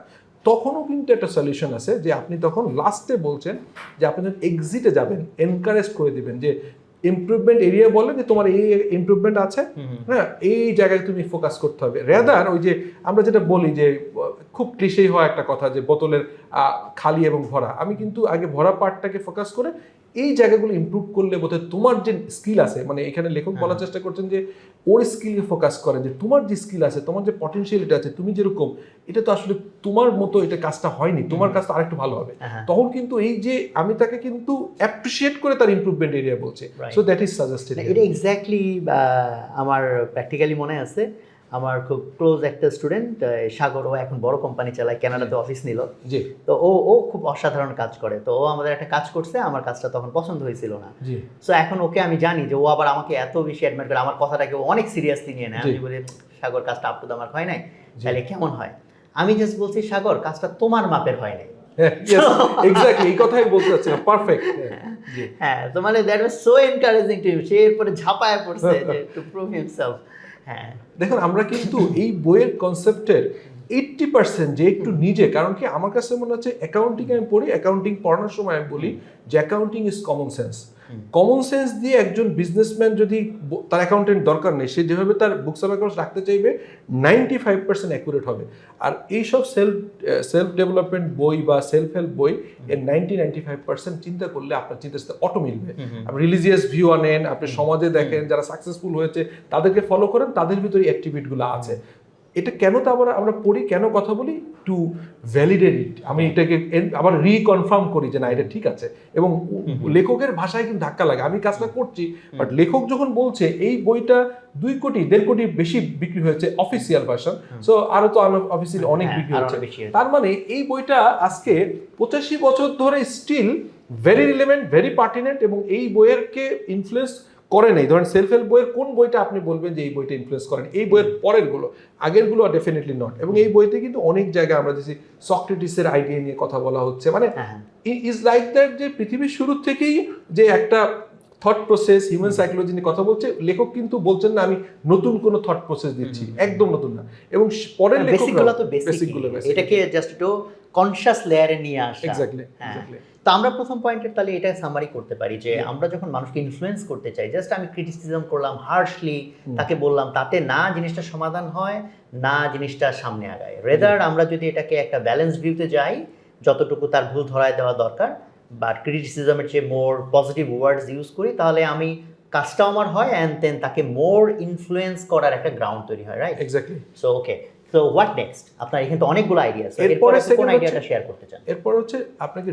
তখনও কিন্তু একটা সলিউশন আছে যে আপনি তখন লাস্টে বলছেন যে আপনি যখন এক্সিটে যাবেন এনকারেজ করে দিবেন যে ইমপ্রুভমেন্ট এরিয়া, বলে যে তোমার এই ইমপ্রুভমেন্ট আছে, হ্যাঁ এই জায়গায় তুমি ফোকাস করতে হবে। রেদার ওই যে আমরা যেটা বলি যে খুব ক্লিশেই হয় একটা কথা যে বোতলের খালি এবং ভরা, আমি কিন্তু আগে ভরা পার্টটাকে ফোকাস করে এই জায়গাগুলো ইমপ্রুভ করলে বোধহয় তোমার যে স্কিল আছে, মানে এখানে লেখক বলার চেষ্টা করছেন যে ওর স্কিলকে ফোকাস করে, যে তোমার যে স্কিল আছে, তোমার যে পটেনশিয়ালিটি আছে, তুমি যেরকম, এটা তো আসলে তোমার মতো এটা কাজটা হয়নি, তোমার কাজটা আরেকটু ভালো হবে। তখন কিন্তু এই যে আমি তাকে কিন্তু অ্যাপ্রিশিয়েট করে তার ইমপ্রুভমেন্ট এরিয়া বলছে, সো দ্যাট ইজ সাজেস্টেড। এটা এক্স্যাক্টলি আমার প্র্যাকটিক্যালি মনে আছে। আমার খুব ক্লোজ একটা স্টুডেন্ট সাগর, ও এখন বড় কোম্পানি চালায়, কানাডাতে অফিস নিল। তো ও খুব অসাধারণ কাজ করে। তো ও আমাদের একটা কাজ করছে, আমার কাজটা তখন পছন্দ হয়েছিল না। সো এখন ওকে আমি জানি যে ও আবার আমাকে এত বেশি অ্যাডমায়ার করে, আমার কথাটাকে ও অনেক সিরিয়াসলি নিয়ে নেয়। আমি বলি সাগর কাজটা আপ টু দ্য মার্ক হয় নাই, তাহলে কেমন হয়? আমি জাস্ট বলছি সাগর কাজটা তোমার মাপের হয় নাই। এক্স্যাক্টলি এই কথাই বলতে চাচ্ছিলাম, পারফেক্ট। হ্যাঁ, তো মানে that was so encouraging to him. সে এরপরে ঝাঁপায় পড়ছে যে টু প্রুভ হিমসেলফ। হ্যাঁ, দেখুন আমরা কিন্তু এই বইয়ের কনসেপ্টের 80% যে একটু নিজে, কারণ কি আমার কাছে মনে হচ্ছে অ্যাকাউন্টিং আমি পড়ি, অ্যাকাউন্টিং পড়ানোর সময় আমি বলি যে accounting is common sense. Common sense দিয়ে একজন বিজনেসম্যান যদি তার অ্যাকাউন্টেন্ট দরকার নেই, সে যেভাবে তার বুকস অফ অ্যাকাউন্টস রাখতে চাইবে 95% অ্যাকুরেট হবে। আর এইসব সেলফ ডেভেলপমেন্ট বই বা সেলফ হেল্প বই এর 90-95% চিন্তা করলে আপনার চিন্তা অটো মিলবে। আপনি রিলিজিয়াস ভিউ আনেন, আপনি সমাজে দেখেন যারা সাকসেসফুল হয়েছে তাদেরকে ফলো করেন, তাদের ভিতরে অ্যাক্টিভিটিগুলো আছে। এটা কেন তা আমরা পড়ি, কেন কথা বলি, টু ভ্যালিডেট ইট। আমি এটাকে আবার রিকনফার্ম করি যে না এটা ঠিক আছে। এবং লেখকের ভাষায় কিন্তু ধাক্কা লাগে, আমি কাজটা করছি, বাট লেখক যখন বলছে এই বইটা 2 কোটি 1.5 কোটি বেশি বিক্রি হয়েছে অফিসিয়াল ভার্সন, সো আরো তো অফিসিয়াল অনেক বিক্রি হচ্ছে, তার মানে এই বইটা আজকে 85 বছর ধরে still very relevant, very pertinent, এবং এই বইয়েরকে ইনফ্লুয়েন্স করে নেই। ধরেন সেলফ হেল্প বইয়ের কোন বইটা আপনি বলবেন যে এই বইটা ইনফ্লুয়েন্স করেন? এই বইয়ের পরের গুলো, আগের গুলো ডেফিনেটলি নট। এবং এই বইতে কিন্তু অনেক জায়গায় আমরা দেখছি সক্রেটিসের আইডিয়া নিয়ে কথা বলা হচ্ছে, মানে ইজ লাইক দ্যাট যে পৃথিবীর শুরু থেকেই যে একটা থট প্রসেস, হিউম্যান সাইকোলজি নিয়ে কথা বলছে লেখক, কিন্তু বলছেন না আমি নতুন কোনো থট প্রসেস দিচ্ছি, একদম নতুন না। এবং পরের বেসিকগুলো তো বেসিকগুলো, এটাকে জাস্ট একটু কনশাস লেয়ারে নিয়ে আসা। এক্স্যাক্টলি। তো আমরা প্রথম পয়েন্টের তাহলে এটা সামারি করতে পারি যে আমরা যখন মানুষকে ইনফ্লুয়েন্স করতে চাই, জাস্ট আমি ক্রিটিসিজম করলাম হার্শলি, তাকে বললাম, তাতে না জিনিসটা সমাধান হয়, না জিনিসটা সামনে আগায়। রেদার আমরা যদি এটাকে একটা ব্যালেন্স ভিউতে যাই, যতটুকু তার ভুল ধরায় দেওয়া দরকার, বাট ক্রিটিসিজমের চেয়ে মোর পজিটিভ ওয়ার্ডস ইউজ করি, তাহলে আমি কাজটাও আমার হয়, অ্যান্ড দেন তাকে মোর ইনফ্লুয়েন্স করার একটা গ্রাউন্ড তৈরি হয়, right? Exactly. So okay, so what next? আপনার এখানে তো অনেকগুলো আইডিয়া আছে, এরপরে কোন আইডিয়াটা শেয়ার করতে চান? এরপর হচ্ছে আপনাকে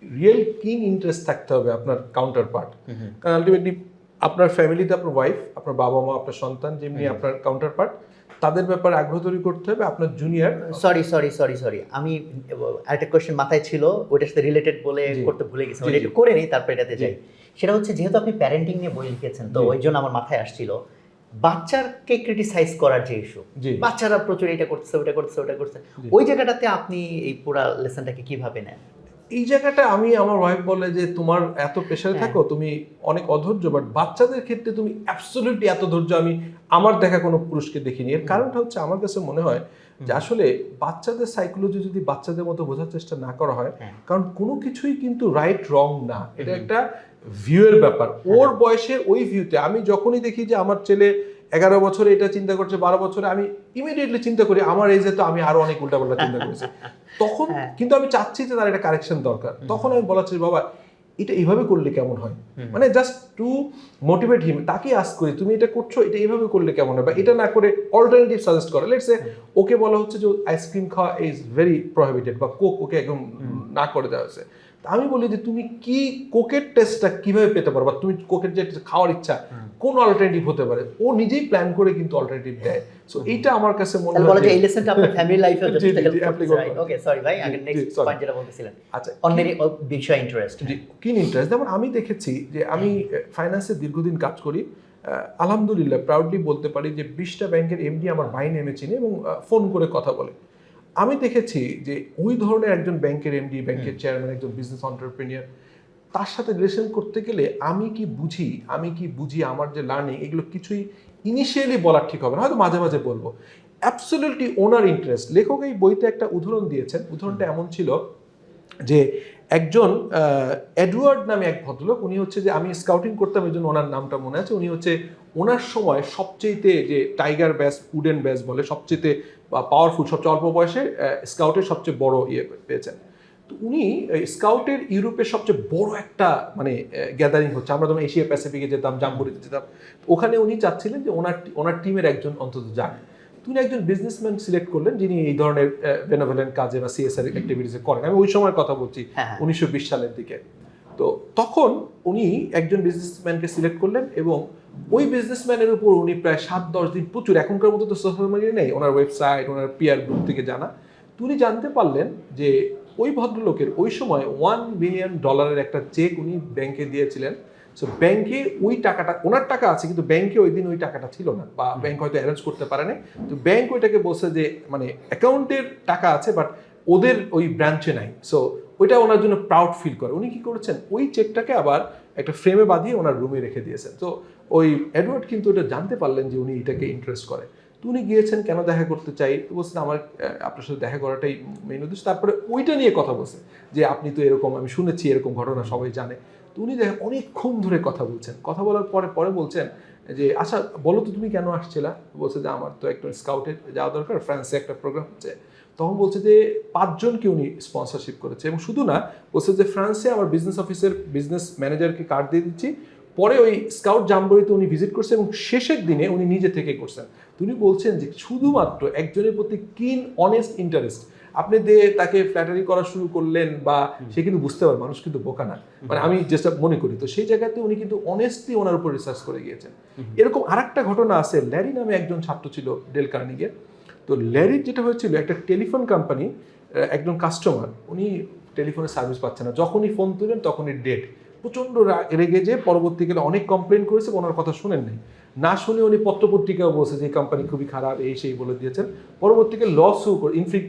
রিয়েল কিন ইন্টারেস্ট থাকতে হবে আপনার কাউন্টার পার্ট। কারণ আলটিমেটলি আপনার ফ্যামিলিতে আপনার ওয়াইফ, আপনার বাবা মা, আপনার সন্তান, যেমনি আপনার কাউন্টার পার্ট, তাদের ব্যাপারে আগ্রহ তৈরি করতে হবে। আপনার জুনিয়র, সরি আমি আরেকটা কোয়েশ্চেন মাথায় ছিল, ওইটার সাথে রিলেটেড বলে করতে ভুলে গেছি, ওটা একটু করে নিই তারপর এটাতে যাই। সেটা হচ্ছে যেহেতু আপনি প্যারেন্টিং নিয়ে বই লিখেছেন, তো ওই জন্য আমার মাথায় আসছিল বাচ্চাকে ক্রিটিসাইজ করার যে ইস্যু, বাচ্চারা প্রচুর এটা করছে, ওটা করছে, ওটা করছে, ওই জায়গাটাতে আপনি এই পুরো লেসনটাকে কিভাবে নেন? এই জায়গাটা আমি, আমার ওয়াইফ বলে যে তোমার এত প্রেশারে থাকো, তুমি অনেক অধৈর্য, বাট বাচ্চাদের ক্ষেত্রে তুমি অ্যাবসলিউটলি এত ধৈর্য আমি আমার দেখা কোনো পুরুষকে দেখিনি। এর কারণটা হচ্ছে আমার কাছে মনে হয় যে আসলে বাচ্চাদের সাইকোলজি যদি বাচ্চাদের মতো বোঝার চেষ্টা না করা হয়, কারণ কোনো কিছুই কিন্তু রাইট রং না, এটা একটা ভিউয়ের ব্যাপার। ওর বয়সের ওই ভিউতে আমি যখনই দেখি যে আমার ছেলে 11 বছরে এটা চিন্তা করছে, 12 বছরে আমি ইমিডিয়েটলি চিন্তা করি আমার এজে তো আমি আরো অনেক উল্টাপাল্টা চিন্তা করেছি। তখন কিন্তু আমি চাচ্ছি যে তার একটা কারেকশন দরকার। তখন আমি বলাচ্ছি বাবা এটা এইভাবে করলে কেমন হয়, মানে জাস্ট টু মোটিভেট হিম, তাকে আস্ক করি তুমি এটা করছো, এটা এইভাবে করলে কেমন হয়, বা এটা না করে অল্টারনেটিভ সাজেস্ট করে। লেটস সে ওকে বলা হচ্ছে যে আইসক্রিম খাওয়া ইজ ভেরি প্রহিবিটেড, বা কোক ওকে একদম না করে দেওয়া হয়েছে। আমি বলি যে তুমি কি কোকের টেস্টটা কিভাবে পেতে পারো, বা তুমি কোকের যে খাওয়ার ইচ্ছা কোন অল্টারনেটিভ হতে পারে, ও নিজেই প্ল্যান করে কিন্তু অল্টারনেটিভ দেয়। সো এইটা আমার কাছে মনে হয় যে এই লেসনটা আপনার ফ্যামিলি লাইফে জি, জি, যথেষ্ট জি, হেল্প করছে, রাইট? ওকে, সরি ভাই, আগে নেক্সট sorry. পয়েন্ট যেটা বলতেছিলেন। আচ্ছা, অন্যের বিষয় ইন্টারেস্ট। জি, কিন ইন্টারেস্ট। যেমন আমি দেখেছি যে আমি ফাইন্যান্সে দীর্ঘদিন কাজ করি, আলহামদুলিল্লাহ প্রাউডলি বলতে পারি যে 20টা ব্যাংকের এমডি আমার ভাই নেমে চিনে এবং ফোন করে কথা বলে। আমি দেখেছি যে ওই ধরনের একজন ব্যাংকের এমডি, ব্যাংকের চেয়ারম্যান, একজন বিজনেস অন্টারপ্রেনিয়ার, তার সাথে রিলেশন করতে গেলে আমি কি বুঝি আমার যে লার্নিং, এগুলো কিছুই ইনিশিয়ালি বলা ঠিক হবে না, হয়তো মাঝে মাঝে বলবো। অ্যাবসলিউটলি ওনার ইন্টারেস্ট। লেখক এই বইতে একটা উদাহরণ দিয়েছেন। উদাহরণটা এমন ছিল যে একজন এডওয়ার্ড নামে এক ভদ্রলোক, উনি হচ্ছে যে আমি স্কাউটিং করতাম এই জন্য ওনার নামটা মনে আছে। উনি হচ্ছে ওনার সময় সবচেয়েতে যে টাইগার ব্যাস, উডেন ব্যাস বলে, সবচেয়েতে পাওয়ারফুল, সবচেয়ে অল্প বয়সে স্কাউটের সবচেয়ে বড় পেয়েছেন। তো উনি স্কাউটের ইউরোপের সবচেয়ে বড় একটা মানে গ্যাদারিং হচ্ছে, আমরা যখন এশিয়া প্যাসিফিকে যেতাম, জাম্বুরিতে যেতাম, ওখানে উনি চাচ্ছিলেন যে ওনার টিমের একজন অন্তত যাক। তিনি একজন বিজনেসম্যান সিলেক্ট করলেন যিনি এই ধরনের বেনেভোলেন্ট কাজে বা সিএসআর অ্যাক্টিভিটিসে করেন। আমি ওই সময়ের কথা বলছি, 1920 সালের দিকে। তো তখন উনি একজন বিজনেসম্যানকে সিলেক্ট করলেন এবং ওই বিজনেসম্যানের উপর উনি প্রায় 7-10 দিন প্রচুর, এখনকার মতো তো সোশ্যাল মিডিয়া নেই, ওনার ওয়েবসাইট, ওনার পিআর গ্রুপ থেকে জানা, উনি জানতে পারলেন যে ওই ভদ্রলোকের ওই সময় $1 বিলিয়ন একটা চেক উনি ব্যাংকে দিয়েছিলেন। সো ব্যাংকে ওই টাকাটা, ওনার টাকা আছে কিন্তু ব্যাংকে ওই দিন ওই টাকাটা ছিল না, বা ব্যাংক হয়তো অ্যারেঞ্জ করতে পারে না। তো ব্যাংক ওইটাকে বলছে যে মানে অ্যাকাউন্টের টাকা আছে বাট ওদের ওই ব্রাঞ্চে নাই। সো ওইটা ওনার জন্য প্রাউড ফিল করে। উনি কি করেছেন, ওই চেকটাকে আবার একটা ফ্রেমে বাঁধিয়ে ওনার রুমে রেখে দিয়েছেন। তো ওই এডওয়ার্ড কিন্তু এটা জানতে পারলেন যে উনি এটাকে ইন্টারেস্ট করে। তো উনি গিয়েছেন, কেন দেখা করতে চাই, তো বলছেন আমার আপনার সাথে দেখা করাটাই মেইন উদ্দেশ্য। তারপরে ওইটা নিয়ে কথা বলছে যে আপনি তো এরকম, আমি শুনেছি এরকম ঘটনা, সবাই জানে। তো উনি দেখেন অনেকক্ষণ ধরে কথা বলছেন, কথা বলার পরে বলছেন যে আচ্ছা বলো তো তুমি কেন আসছিলা। বলছে যে আমার তো একটা স্কাউটে যাওয়া দরকার, ফ্রান্সে একটা প্রোগ্রাম হচ্ছে। তখন বলছে যে 5 জনকে উনি স্পন্সরশিপ করেছে, এবং শুধু না, বলছে যে ফ্রান্সে আমার বিজনেস অফিসের বিজনেস ম্যানেজারকে কার্ড দিয়ে দিচ্ছি। পরে ওই স্কাউট জাম্বরিতে উনি ভিজিট করছে এবং শেষের দিনে উনি নিজে থেকে করছেন। তিনি বলছেন যে শুধুমাত্র একজনের প্রতি কিন অনেস্ট ইন্টারেস্ট, আপনি তাকে ফ্ল্যাটারি করা শুরু করলেন, বা সে কিন্তু বুঝতে পারে মানুষ কিন্তু বোকা না, মানে আমি যেটা মনে করি। তো সেই জায়গাতে উনি কিন্তু অনেস্টলি ওনার উপর রিসার্চ করে গিয়েছেন। এরকম আরেকটা ঘটনা আছে, ল্যারি নামে একজন ছাত্র ছিল ডেল কার্নিগের। তো ল্যারির যেটা হয়েছিল, একটা টেলিফোন কোম্পানি, একজন কাস্টমার, উনি টেলিফোনের সার্ভিস পাচ্ছে না, যখনই ফোন তুলেন তখনই ডেড। প্রচণ্ড রেগে যে পরবর্তীকালে অনেক কমপ্লেন করেছে, ওনার কথা শুনেন নাই, না শুনে উনি পত্রপত্রিকাও বলছে যে কোম্পানি খুবই খারাপ, এই সেই বলে দিয়েছেন। পরবর্তীকালে লসও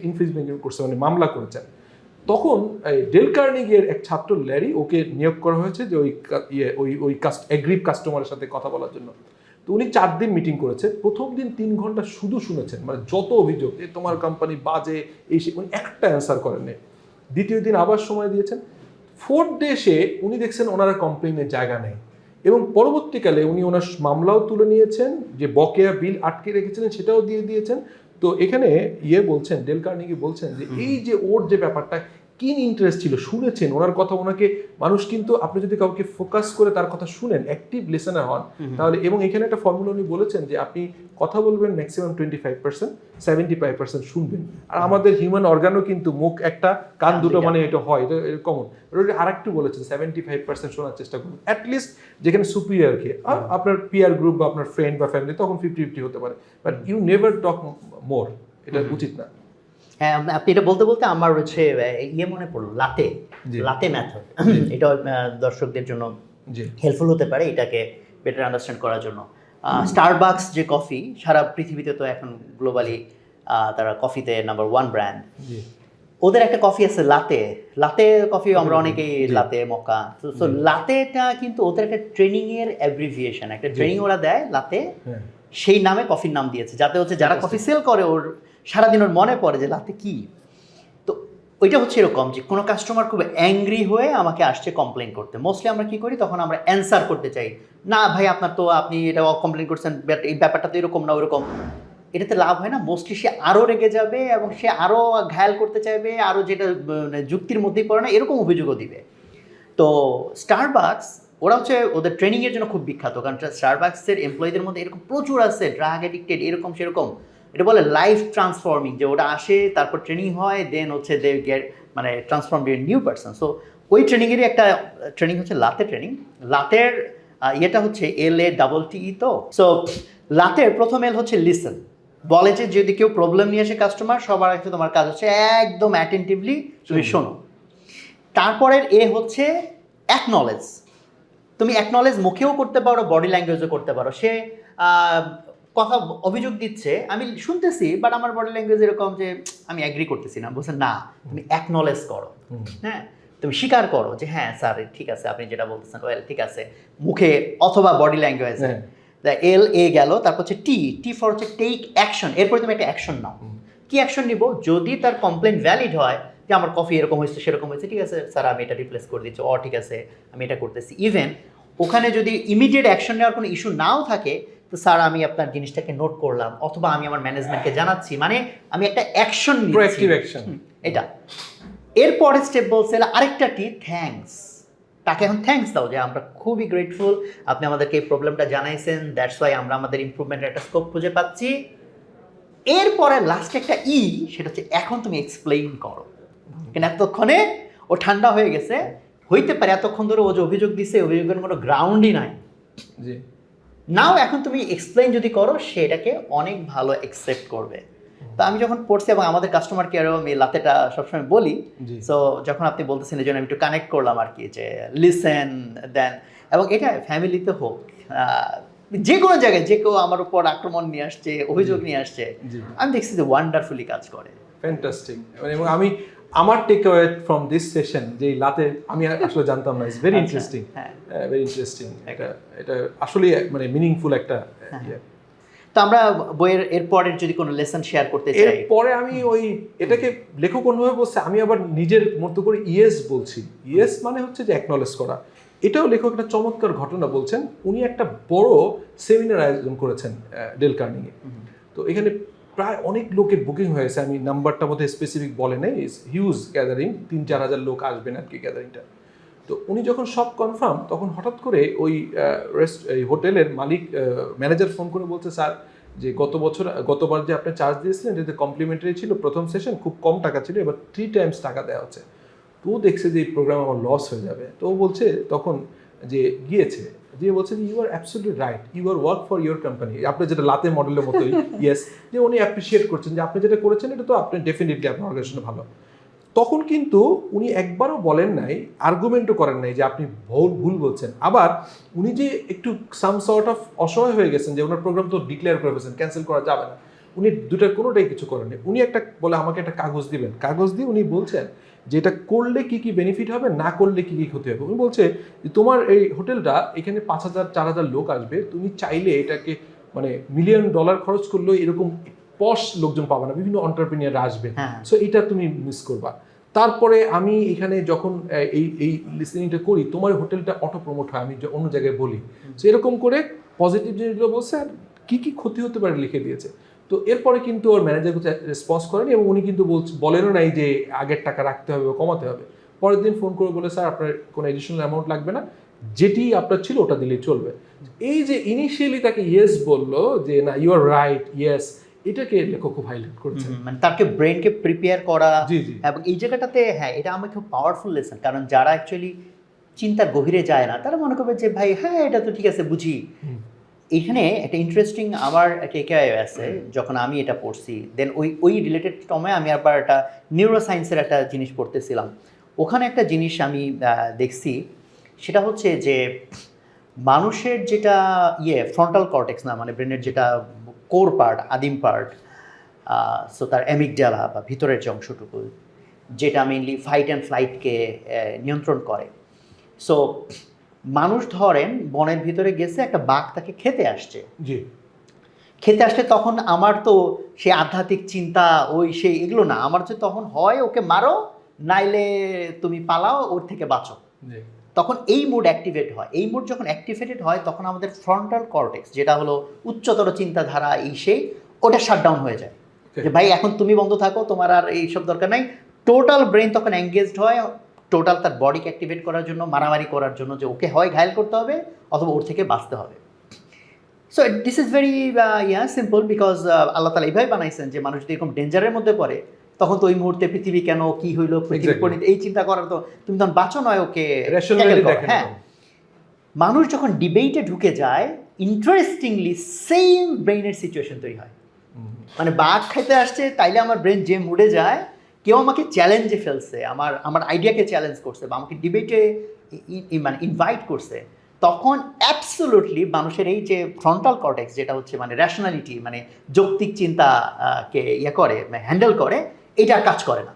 ইনফ্রিজমেন্ট করছে, মানে মামলা করেছেন। তখন ডেল কার্নিগের এক ছাত্র ল্যারি, ওকে নিয়োগ করা হয়েছে যে ওই এগ্রিভ কাস্টমারের সাথে কথা বলার জন্য। তো উনি 4 দিন মিটিং করেছে। প্রথম দিন 3 ঘন্টা শুধু শুনেছেন, মানে যত অভিযোগ, তোমার কোম্পানি বাজে, এই সে, উনি একটা অ্যান্সার করেননি। দ্বিতীয় দিন আবার সময় দিয়েছেন। 4th ডে এসে উনি দেখছেন ওনারা কমপ্লেনের জায়গা নেই, এবং পরবর্তীকালে উনি ওনার মামলাও তুলে নিয়েছেন, যে বকেয়া বিল আটকে রেখেছিলেন সেটাও দিয়ে দিয়েছেন। তো এখানে বলছেন, ডেল কার্নিগি বলছেন যে এই যে ওর যে ব্যাপারটা, কিন ইন্টারেস্ট ছিল, শুনেছেন ওনার কথা, ওনাকে মানুষ কিন্তু, আপনি যদি কাউকে ফোকাস করে তার কথা শুনেন, অ্যাক্টিভ লিসেনার হন, তাহলে, এবং এখানে একটা ফর্মুলা উনি বলেছেন যে আপনি কথা বলবেন ম্যাক্সিমাম 25%, 75% শুনবেন। আর আমাদের হিউম্যান অর্গানও কিন্তু মুখ একটা, কান দুটো, মানে এটা হয়, এটা কমন। আর একটু বলেছেন 75% শোনার চেষ্টা করুন, অ্যাটলিস্ট যেখানে সুপিরিয়রকে, আপনার পিয়ার গ্রুপ বা আপনার ফ্রেন্ড বা ফ্যামিলি, তখন 50-50 হতে পারে, বাট ইউ নেভার টক মোর, এটা উচিত না। হ্যাঁ, আপনি এটা বলতে বলতে আমার হচ্ছে মনে পড়লো, লাতে মেথড। এটা দর্শকদের জন্য হেল্পফুল হতে পারে এটাকে বেটার আন্ডারস্ট্যান্ড করার জন্য। স্টারবাকস যে কফি, সারা পৃথিবীতে তো এখন গ্লোবালি তারা কফিতে নাম্বার 1 ব্র্যান্ড। ওদের একটা কফি আছে লাতে কফি, আমরা অনেকেই লাতে মকা। তো লাতেটা কিন্তু ওদের একটা ট্রেনিং এর অ্যাব্রিভিয়েশন, একটা ট্রেনিং ওরা দেয় লাতে, সেই নামে কফির নাম দিয়েছে, যাতে হচ্ছে যারা কফি সেল করে ওর সারাদিন ওর মনে পড়ে যে লাতে কি। তো ওইটা হচ্ছে এরকম যে কোনো কাস্টমার খুব অ্যাংরি হয়ে আমাকে আসছে কমপ্লেন করতে, মোস্টলি আমরা কি করি তখন আমরা অ্যান্সার করতে চাই, না ভাই আপনার তো আপনি এটা কমপ্লেন করছেন বাট এই ব্যাপারটা তো এরকম না ওরকম, এটাতে লাভ হয় না। মোস্টলি সে আরও রেগে যাবে এবং সে আরও ঘায়াল করতে চাইবে, আরও যেটা যুক্তির মধ্যেই পড়ে না এরকম অভিযোগও দিবে। তো স্টারবাকস ওরা হচ্ছে ওদের ট্রেনিংয়ের জন্য খুব বিখ্যাত, কারণ স্টারবাকসের এমপ্লয়ীদের মধ্যে এরকম প্রচুর আছে ড্রাগ অ্যাডিক্টেড এরকম সেরকম, এটা বলে লাইফ ট্রান্সফর্মিং, যে ওটা আসে তারপর ট্রেনিং হয় দেন হচ্ছে দে গেট মানে transform a new person. So ওই ট্রেনিংয়েরই একটা ট্রেনিং হচ্ছে লাতে ট্রেনিং। লাতের ইয়েটা হচ্ছে LATTE, তো সো লাতের প্রথম এল হচ্ছে লিসেন, বলে যে যদি কেউ প্রবলেম নিয়ে আসে কাস্টমার সবার আগে তোমার কাজ হচ্ছে একদম অ্যাটেন্টিভলি তুমি শোনো। তারপরের এ হচ্ছে অ্যাকনলেজ, তুমি অ্যাকনলেজ মুখেও করতে পারো বডি ল্যাঙ্গুয়েজও করতে পারো, সে কথা অভিযোগ দিচ্ছে আমি শুনতেছি বাট আমার বডি ল্যাঙ্গুয়েজ এরকম যে আমি অ্যাগ্রি করতেছি না, বলছে না তুমি অ্যাকনলেজ করো, হ্যাঁ তুমি স্বীকার করো যে হ্যাঁ স্যার ঠিক আছে আপনি যেটা বলতেছেন ওয়েল ঠিক আছে, মুখে অথবা বডি ল্যাঙ্গুয়েজে। LA গেল, তারপর হচ্ছে টি ফর হচ্ছে টেক অ্যাকশন, এরপরে তুমি একটা অ্যাকশন নাও। কি অ্যাকশন নিব? যদি তার কমপ্লেন ভ্যালিড হয় যে আমার কফি এরকম হয়েছে সেরকম হয়েছে, ঠিক আছে স্যার আমি এটা রিপ্লেস করে দিচ্ছি, ঠিক আছে আমি এটা করতেছি। ইভেন ওখানে যদি ইমিডিয়েট অ্যাকশন নেওয়ার কোনো ইস্যু নাও থাকে তো স্যার আমি আপনার জিনিসটাকে নোট করলাম অথবা আমি আমার ম্যানেজমেন্টকে জানাচ্ছি, মানে আমি একটা অ্যাকশন নিচ্ছি, প্রোঅ্যাক্টিভ অ্যাকশন এটা। এরপরে স্টেপ বলছে আরেকটা থ্যাঙ্কস, তাকে এখন থ্যাঙ্কস দাও যে আমরা খুবই গ্রেটফুল আপনি আমাদেরকে এই প্রবলেমটা জানাইছেন, দ্যাটস ওয়াই আমরা আমাদের ইমপ্রুভমেন্টের একটা স্কোপ খুঁজে পাচ্ছি। এরপরে লাস্টে একটা সেটা হচ্ছে এখন তুমি এক্সপ্লেইন করো, কিন্তু এতক্ষণে ও ঠান্ডা হয়ে গেছে, হইতে পারে এতক্ষণ ধরে ও যে অভিযোগ দিছে অভিযোগের কোনো গ্রাউন্ডই নাই, জি নাও এখন তুমি এক্সপ্লেইন যদি করো সেটাকে অনেক ভালো অ্যাকসেপ্ট করবে। তো আমি যখন পড়ছি এবং আমাদের কাস্টমার কেয়ারও আমি লাতেটা সবসময় বলি, সো যখন আপনি বলতেছেন এই জন্য আমি একটু কানেক্ট করলাম আর কি, যে লিসেন দেন, এবং এটা ফ্যামিলিতে হোক যে কোনো জায়গায় যে কেউ আমার উপর আক্রমণ নিয়ে আসছে অভিযোগ নিয়ে আসছে আমি দেখছি যে ওয়ান্ডারফুলি কাজ করে। ফ্যান্টাস্টিক। এবং আমি আমার take away from this session যে লাতে আমি আসলে জানতাম না, it's very interesting, very interesting, এটা আসলে মানে মিনিংফুল একটা ইয়ে। তো আমরা বইয়ের এরপরের যদি কোনো লেসন শেয়ার করতে চাই, এরপরে আমি ওই এটাকে লেখক অন্যভাবে বলছে, আমি আবার নিজের মতো করে ইয়েস বলছি। ইয়েস মানে হচ্ছে যে অ্যাকনলেজ করা। এটাও লেখক একটা চমৎকার ঘটনা বলছেন। উনি একটা বড় সেমিনার আয়োজন করেছেন ডেল কার্নেগি। তো এখানে প্রায় অনেক লোকের বুকিং হয়েছে, আমি নাম্বারটা বোধহয় স্পেসিফিক বলে নেই, হিউজ গ্যাদারিং, 3-4 হাজার লোক আসবেন আর কি গ্যাদারিংটা। তো উনি যখন সব কনফার্ম তখন হঠাৎ করে ওই হোটেলের মালিক ম্যানেজার ফোন করে বলছে, স্যার যে গতবার যে আপনি চার্জ দিয়েছিলেন যেটা কমপ্লিমেন্টারি ছিল প্রথম সেশন, খুব কম টাকা ছিল, এবার 3 টাইমস টাকা দেওয়া হচ্ছে। তো দেখছে যে এই প্রোগ্রাম আমার লস হয়ে যাবে। তো ও বলছে তখন যে গিয়েছে যে বলছে যে you are absolutely right, you are work for your company, আপনি যেটা লাতে মডেলের মতোই ইয়েস, যে উনি অ্যাপ্রিসিয়েট করছেন যে আপনি যেটা করেছেন এটা তো আপনি ডেফিনেটলি আপনার অর্গানাইজেশনে ভালো। তখন কিন্তু উনি একবারও বলেন নাই, আর্গুমেন্টও করেন নাই যে আপনি ভুল বলছেন। আবার উনি যে একটু সাম সর্ট অফ অসহায় হয়ে গেছেন যে ওনার প্রোগ্রাম তো ডিক্লেয়ার করে ফেলছেন, ক্যান্সেল করা যাবে না, উনি দুটার কোনোটাই কিছু করেননি। উনি একটা বলে আমাকে একটা কাগজ দিবেন, কাগজ দিয়ে উনি বলছেন যে এটা করলে কি কি বেনিফিট হবে, না করলে কি কি ক্ষতি হবে। উনি বলছে যে তোমার এই হোটেলটা এখানে 5,000-4,000 লোক আসবে, তুমি চাইলে এটাকে মানে $1 মিলিয়ন খরচ করলেও এরকম পশ লোকজন পাবে না, বিভিন্ন এন্টারপ্রেনিয়ার আসবে, সো এটা তুমি মিস করবা। তারপরে আমি এখানে যখন এই লিসেনিংটা করি তোমার হোটেলটা অটো প্রমোট হয়, আমি অন্য জায়গায় বলি, সো এরকম করে পজিটিভ জিনিসগুলো বলছে আর কী কী ক্ষতি হতে পারে লিখে দিয়েছে। তো এরপরে কিন্তু ওর ম্যানেজার কিছু রেসপন্স করেনি এবং উনি কিন্তু বলেনও নাই যে আগের টাকা রাখতে হবে বা কমাতে হবে। পরের দিন ফোন করে বলে, স্যার আপনার কোনো এডিশনাল অ্যামাউন্ট লাগবে না, যেটি আপনার ছিল ওটা দিলেই চলবে। এই যে ইনিশিয়ালি তাকে ইয়েস বললো যে না ইউ আর রাইট ইয়েস, এটাকে লেখক খুব হাইলাইট করেছে, মানে তাকে ব্রেনকে প্রিপেয়ার করা। এবং এই জায়গাটাতে হ্যাঁ এটা আমার খুব পাওয়ারফুল লেসন, কারণ যারা অ্যাকচুয়ালি চিন্তার গভীরে যায় না তারা মনে করবে যে ভাই হ্যাঁ এটা তো ঠিক আছে বুঝি। এখানে একটা ইন্টারেস্টিং আমার টেকঅ্যাওয়ে আছে, যখন আমি এটা পড়ছি দেন ওই রিলেটেড সময় আমি আবার একটা নিউরো সায়েন্সের একটা জিনিস পড়তেছিলাম, ওখানে একটা জিনিস আমি দেখছি, সেটা হচ্ছে যে মানুষের যেটা ফ্রন্টাল কর্টেক্স না মানে ব্রেনের যেটা কোর পার্ট আদিম পার্ট, সো তার অ্যামিগডালা বা ভিতরের যে অংশটুকু যেটা মেইনলি ফাইট অ্যান্ড ফ্লাইটকে নিয়ন্ত্রণ করে। সো মানুষ ধরেন বনের ভিতরে গেছে, একটা বাঘ তাকে খেতে আসছে, খেতে আসলে তখন আমার তো সে আধ্যাত্মিক চিন্তা ওই সেই এগুলো না, আমার যে তখন হয় ওকে মারো নাইলে তুমি পালাও, ওর থেকে বাঁচো। জি তখন এই মোড অ্যাক্টিভেট হয়। এই মোড যখন অ্যাক্টিভেটেড হয় তখন আমাদের ফ্রন্টাল কর্টেক্স, যেটা হলো উচ্চতর চিন্তাধারা, ওটা শাটডাউন হয়ে যায়। যে ভাই এখন তুমি বন্ধ থাকো, তোমার আর এইসব দরকার নাই। টোটাল ব্রেন তখন এঙ্গেজড হয়, টোটাল তার বডিকে অ্যাক্টিভেট করার জন্য, মারামারি করার জন্য, যে ওকে হয় ঘায়েল করতে হবে অথবা ওর থেকে বাঁচতে হবে। So this is very simple, because Allah তাআলা এইভাবে বানাইছেন যে মানুষ যদি এরকম ডেঞ্জারের মধ্যে পড়ে তখন তো ওই মুহূর্তে পৃথিবী কেন, কি হইলো, পৃথিবী পরিণতি, এই চিন্তা করার তো তুমি তখন বাঁচো নয়, ওকে রেশনালি দেখেন। হ্যাঁ, মানুষ যখন ডিবেটে ঢুকে যায়, ইন্টারেস্টিংলি সেম ব্রেইনের সিচুয়েশন তৈরি হয়। মানে বাঘ খাইতে আসছে, তাইলে আমার ব্রেন যে মুডে যায়, কেউ আমাকে চ্যালেঞ্জে ফেলছে, আমার আইডিয়াকে চ্যালেঞ্জ করছে বা আমাকে ডিবেটে মানে ইনভাইট করছে, তখন অ্যাবসোলুটলি মানুষের এই যে ফ্রন্টাল কর্টেক্স, যেটা হচ্ছে মানে র্যাশনালিটি, মানে যৌক্তিক চিন্তা কে করে, হ্যান্ডেল করে, এটা আর কাজ করে না।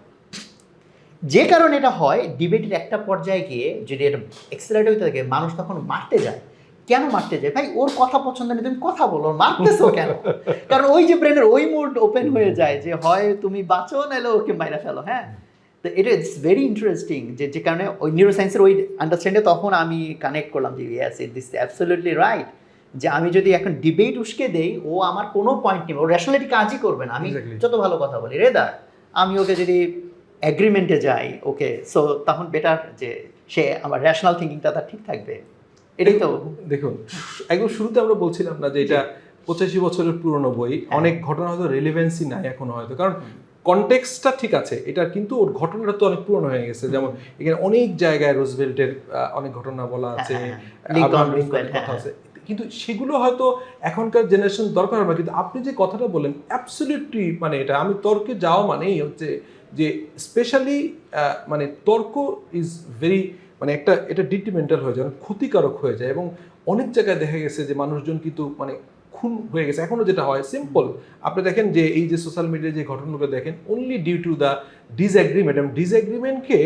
যে কারণে এটা হয়, ডিবেটের একটা পর্যায়ে গিয়ে যদি এটা এক্সেলারেট হইতে থাকে, মানুষ তখন মারতে যায়। কেন মারতে যায়? ভাই ওর কথা পছন্দ নেই, তুমি কথা বলো, মারতেছো কেন? কারণ ওই যে ব্রেনের ওই মুড ওপেন হয়ে যায় যে হয় তুমি বাঁচো, নাহলে ওকে মাইরা ফেলো। হ্যাঁ, তো এটা ইটস ভেরি ইন্টারেস্টিং, যে কারণে ওই নিউরোসায়েন্সের ওই আন্ডারস্ট্যান্ডে তখন আমি কানেক্ট করলাম যে ইয়েস, দিস অ্যাবসলিউটলি রাইট, যে আমি যদি এখন ডিবেট উস্কে দেই, ও আমার কোনো পয়েন্ট নেই, ও র্যাশনালিটি কাজই করবে না। আমি যত ভালো কথা বলি রেদার, আমি ওকে যদি অ্যাগ্রিমেন্টে যাই, ওকে, সো তখন বেটার যে সে আমার র্যাশনাল থিঙ্কিংটা তার ঠিক থাকবে। এটাই তো দেখুন, একদম শুরুতে আমরা বলছিলাম না যে এটা 85 বছরের পুরনো বই, অনেক ঘটনা হয়তো রেলেভেন্সি নাই এখনো হয়তো, কারণ কনটেক্সটটা ঠিক আছে এটা, কিন্তু ওর ঘটনাটা তো অনেক পুরনো হয়ে গেছে। যেমন এখানে অনেক জায়গায় রোজভেল্টের অনেক ঘটনা বলা আছে, আব্রাহাম লিঙ্কনের কথা আছে, কিন্তু সেগুলো হয়তো এখনকার জেনারেশন দরকার হবে। কিন্তু আপনি যে কথাটা বলেন অ্যাবসলিউটলি, মানে এটা আমি তর্কে যাওয়া মানেই হচ্ছে যে স্পেশালি মানে তর্ক ইজ ভেরি, মানে একটা এটা ডিট্রিমেন্টাল হয়ে যায়, ক্ষতিকারক হয়ে যায়, এবং অনেক জায়গায় দেখা গেছে যে মানুষজন কিন্তু মানে খুন হয়ে গেছে এখনো। যেটা হয় সিম্পল, আপনি দেখেন যে এই যে সোশ্যাল মিডিয়ায় যে ঘটনাগুলো দেখেন, only due to the disagreement, এবং ডিসএগ্রিমেন্টকে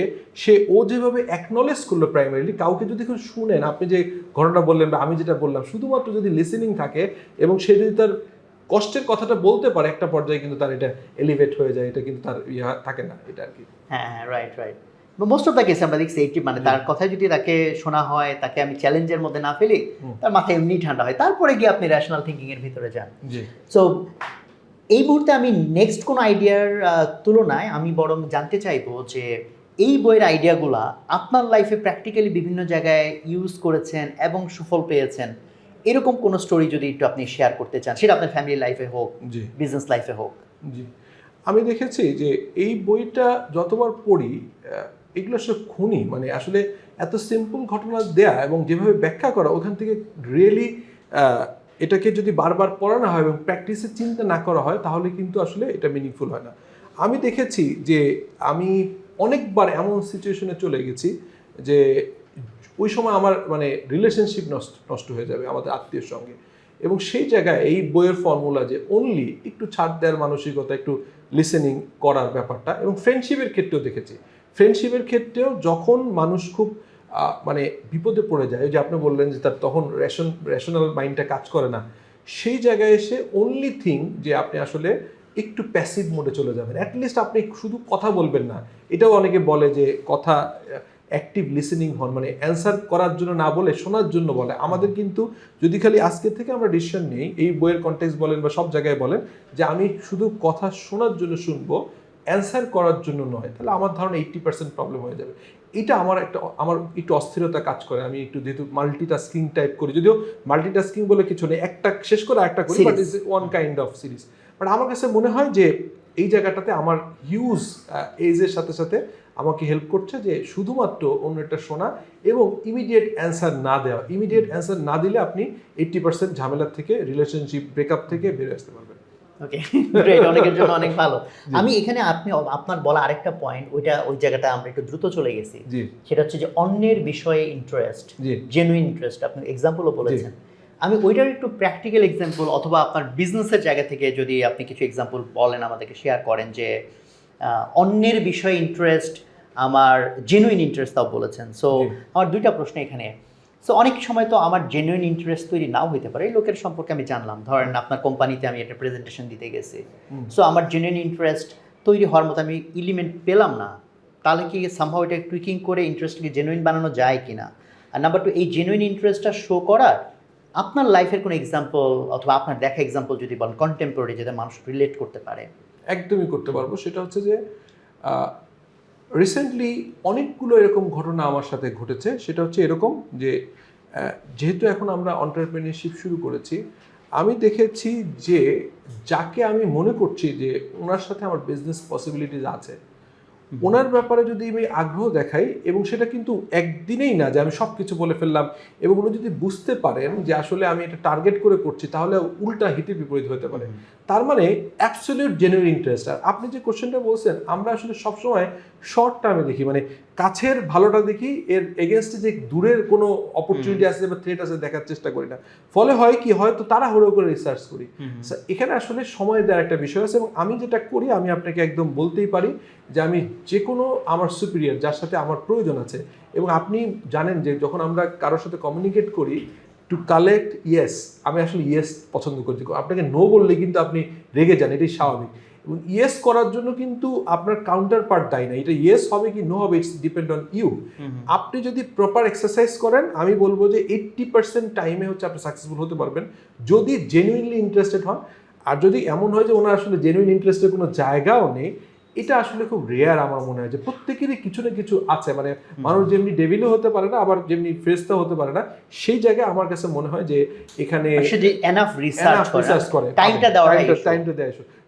ও যেভাবে অ্যাকনলেজ করলো প্রাইমারিলি, কাউকে যদি কেউ শুনেন, আপনি যে ঘটনা বললেন বা আমি যেটা বললাম, শুধুমাত্র যদি লিসেনিং থাকে এবং সে যদি তার কষ্টের কথাটা বলতে পারে, একটা পর্যায়ে কিন্তু তার এটা এলিভেট হয়ে যায়, এটা কিন্তু তার থাকে না, এটা আর কি। হ্যাঁ, right. Most of the case আমরা দেখছি এইটি, মানে তার কথা যদি তাকে শোনা হয়, তাকে আমি চ্যালেঞ্জের মধ্যে না ফেলি, তার মাথায় এমনি ঠান্ডা হয়, তারপরে গিয়ে আপনি র্যাশনাল থিঙ্কিং এর ভিতরে যান। সো এই মুহূর্তে আমি নেক্সট কোন আইডিয়ার তুলনায় আমি বরং জানতে চাইবো যে এই বইয়ের আইডিয়াগুলা আপনার লাইফে প্র্যাকটিক্যালি বিভিন্ন জায়গায় ইউজ করেছেন এবং সুফল পেয়েছেন, এরকম কোনো স্টোরি যদি একটু আপনি শেয়ার করতে চান, সেটা আপনার ফ্যামিলি লাইফে হোক, বিজনেস লাইফে হোক। জি, আমি দেখেছি যে এই বইটা যতবার পড়ি, এগুলো আসলে খুনি, মানে আসলে এত সিম্পল ঘটনা দেয়া এবং যেভাবে ব্যাখ্যা করা, ওখান থেকে রিয়েলি এটাকে যদি বারবার পড়ানো হয় এবং প্র্যাকটিসে চিন্তা না করা হয়, তাহলে কিন্তু আসলে এটা মিনিংফুল হয় না। আমি দেখেছি যে আমি অনেকবার এমন সিচুয়েশনে চলে গেছি যে ওই সময় আমার মানে রিলেশনশিপ নষ্ট হয়ে যাবে আমাদের আত্মীয়ের সঙ্গে, এবং সেই জায়গায় এই বইয়ের ফর্মুলা যে অনলি একটু ছাড় দেওয়ার মানসিকতা, একটু লিসেনিং করার ব্যাপারটা, এবং ফ্রেন্ডশিপের ক্ষেত্রেও দেখেছি, ফ্রেন্ডশিপের ক্ষেত্রেও যখন মানুষ খুব মানে বিপদে পড়ে যায়, যে আপনি বললেন যে তার তখন রেশনাল মাইন্ডটা কাজ করে না, সেই জায়গায় এসে অনলি থিং যে আপনি আসলে একটু প্যাসিভ মোডে চলে যাবেন, অ্যাটলিস্ট আপনি শুধু কথা বলবেন না। এটাও অনেকে বলে যে কথা অ্যাক্টিভ লিসেনিং হন, মানে অ্যান্সার করার জন্য না বলে শোনার জন্য বলে। আমাদের কিন্তু যদি খালি আজকে থেকে আমরা ডিসিশন নেই, এই বইয়ের কনটেক্সট বলেন বা সব জায়গায় বলেন যে আমি শুধু কথা শোনার জন্য শুনবো, অ্যান্সার করার জন্য নয়, তাহলে আমার ধারণা 80% প্রবলেম হয়ে যাবে। এটা আমার একটু অস্থিরতা কাজ করে। আমি একটু যেহেতু মাল্টিটাস্কিং টাইপ করি, যদিও মাল্টিটাস্কিং বলে কিছু নেই, একটা শেষ করে একটা করি, but is one kind of series. But আমার কাছে মনে হয় যে এই জায়গাটাতে আমার হিউজ এজের সাথে সাথে আমাকে হেল্প করছে যে শুধুমাত্র অন্যটা শোনা এবং ইমিডিয়েট অ্যান্সার না দেওয়া। ইমিডিয়েট অ্যান্সার না দিলে আপনি 80% ঝামেলার থেকে, রিলেশনশিপ ব্রেকআপ থেকে বেরিয়ে আসতে পারবেন। ওকে, গ্রেট, অনেকের জন্য অনেক ভালো। আমি এখানে আপনার বলা আরেকটা পয়েন্ট, ওই জায়গাটা আমরা একটু দ্রুত চলে গেছি, সেটা হচ্ছে যে অন্যের বিষয়ে ইন্টারেস্ট, জেনুইন ইন্টারেস্ট, আপনি এক্সাম্পলও বলেছেন। আমি ওইটার একটু প্র্যাকটিক্যাল এক্সাম্পল অথবা আপনার বিজনেসের জায়গা থেকে যদি আপনি কিছু এক্সাম্পল বলেন, আমাদেরকে শেয়ার করেন যে অন্যের বিষয়ে ইন্টারেস্ট, আমার জেনুইন ইন্টারেস্ট তাও বলেছেন। সো আমার দুইটা প্রশ্ন এখানে। সো অনেক সময় তো আমার জেনুইন ইন্টারেস্ট তৈরি নাও হতে পারে, এই লোকের সম্পর্কে আমি জানলাম, ধরেন আপনার কোম্পানিতে আমি একটা প্রেজেন্টেশন দিতে গেছি, সো আমার জেনুইন ইন্টারেস্ট তৈরি হওয়ার মতো আমি এলিমেন্ট পেলাম না, তাহলে কি সামহাও এটা টুইকিং করে ইন্টারেস্টকে জেনুইন বানানো যায় কিনা। আর নাম্বার 2, এই জেনুইন ইন্টারেস্টটা শো করার আপনার লাইফের কোনো এক্সাম্পল অথবা আপনার দেখা এক্সাম্পল যদি বলেন কন্টেম্পোরারি, যাতে মানুষ রিলেট করতে পারে। একদমই করতে পারবো। সেটা হচ্ছে যে রিসেন্টলি অনেকগুলো এরকম ঘটনা আমার সাথে ঘটেছে। সেটা হচ্ছে এরকম যে যেহেতু এখন আমরা এন্টারপ্রেনিউরশিপ শুরু করেছি, আমি দেখেছি যে যাকে আমি মনে করছি যে ওনার সাথে আমার বিজনেস পসিবিলিটিস আছে, ওনার ব্যাপারে যদি আমি আগ্রহ দেখাই, এবং সেটা কিন্তু একদিনেই না যে আমি সব কিছু বলে ফেললাম, এবং উনি যদি বুঝতে পারেন যে আসলে আমি এটা টার্গেট করে করছি, তাহলে উল্টা হিতে বিপরীত হতে পারে। তার মানে অ্যাবসলিউট জেনুইন ইন্টারেস্ট। আর আপনি যে কোশ্চেনটা বলছেন, আমরা আসলে সবসময় শর্ট টার্মে দেখি, মানে কাছের ভালোটা দেখি, এর এগেনস্টে যে দূরের কোনো অপরচুনিটি আছে বা থ্রেট আছে দেখার চেষ্টা করি না। ফলে হয় কি, হয়তো তাড়াহুড়ো করে রিসার্চ করি। এখানে আসলে সময় দেওয়ার একটা বিষয় আছে। এবং আমি যেটা করি, আমি আপনাকে একদম বলতেই পারি যে আমি যে কোনো আমার সুপিরিয়র যার সাথে আমার প্রয়োজন আছে, এবং আপনি জানেন যে যখন আমরা কারোর সাথে কমিউনিকেট করি টু কালেক্ট ইয়েস, আমি আসলে ইয়েস পছন্দ করি। আপনাকে নো বললে কিন্তু আপনি রেগে যান, এটাই স্বাভাবিক। এবং ইয়েস করার জন্য কিন্তু আপনার কাউন্টার পার্ট দায়ী না, এটা ইয়েস হবে কি নো হবে, ইটস ডিপেন্ড অন ইউ। আপনি যদি প্রপার এক্সারসাইজ করেন, আমি বলবো যে 80% টাইমে হচ্ছে আপনি সাকসেসফুল হতে পারবেন, যদি জেনুইনলি ইন্টারেস্টেড হন। আর যদি এমন হয় যে ওনার আসলে জেনুইন ইন্টারেস্টের কোনো জায়গাও নেই, এটা আসলে খুব রেয়ার। আমার মনে হয় যে প্রত্যেকেরই কিছু না কিছু আছে, মানে মানুষ যেমনি ডেভিলও হতে পারে না, আবার যেমনি ফ্রেস্তা হতে পারে না। সেই জায়গায় আমার কাছে মনে হয় যে এখানে এনাফ রিসার্চ করে টাইমটা দেওয়া,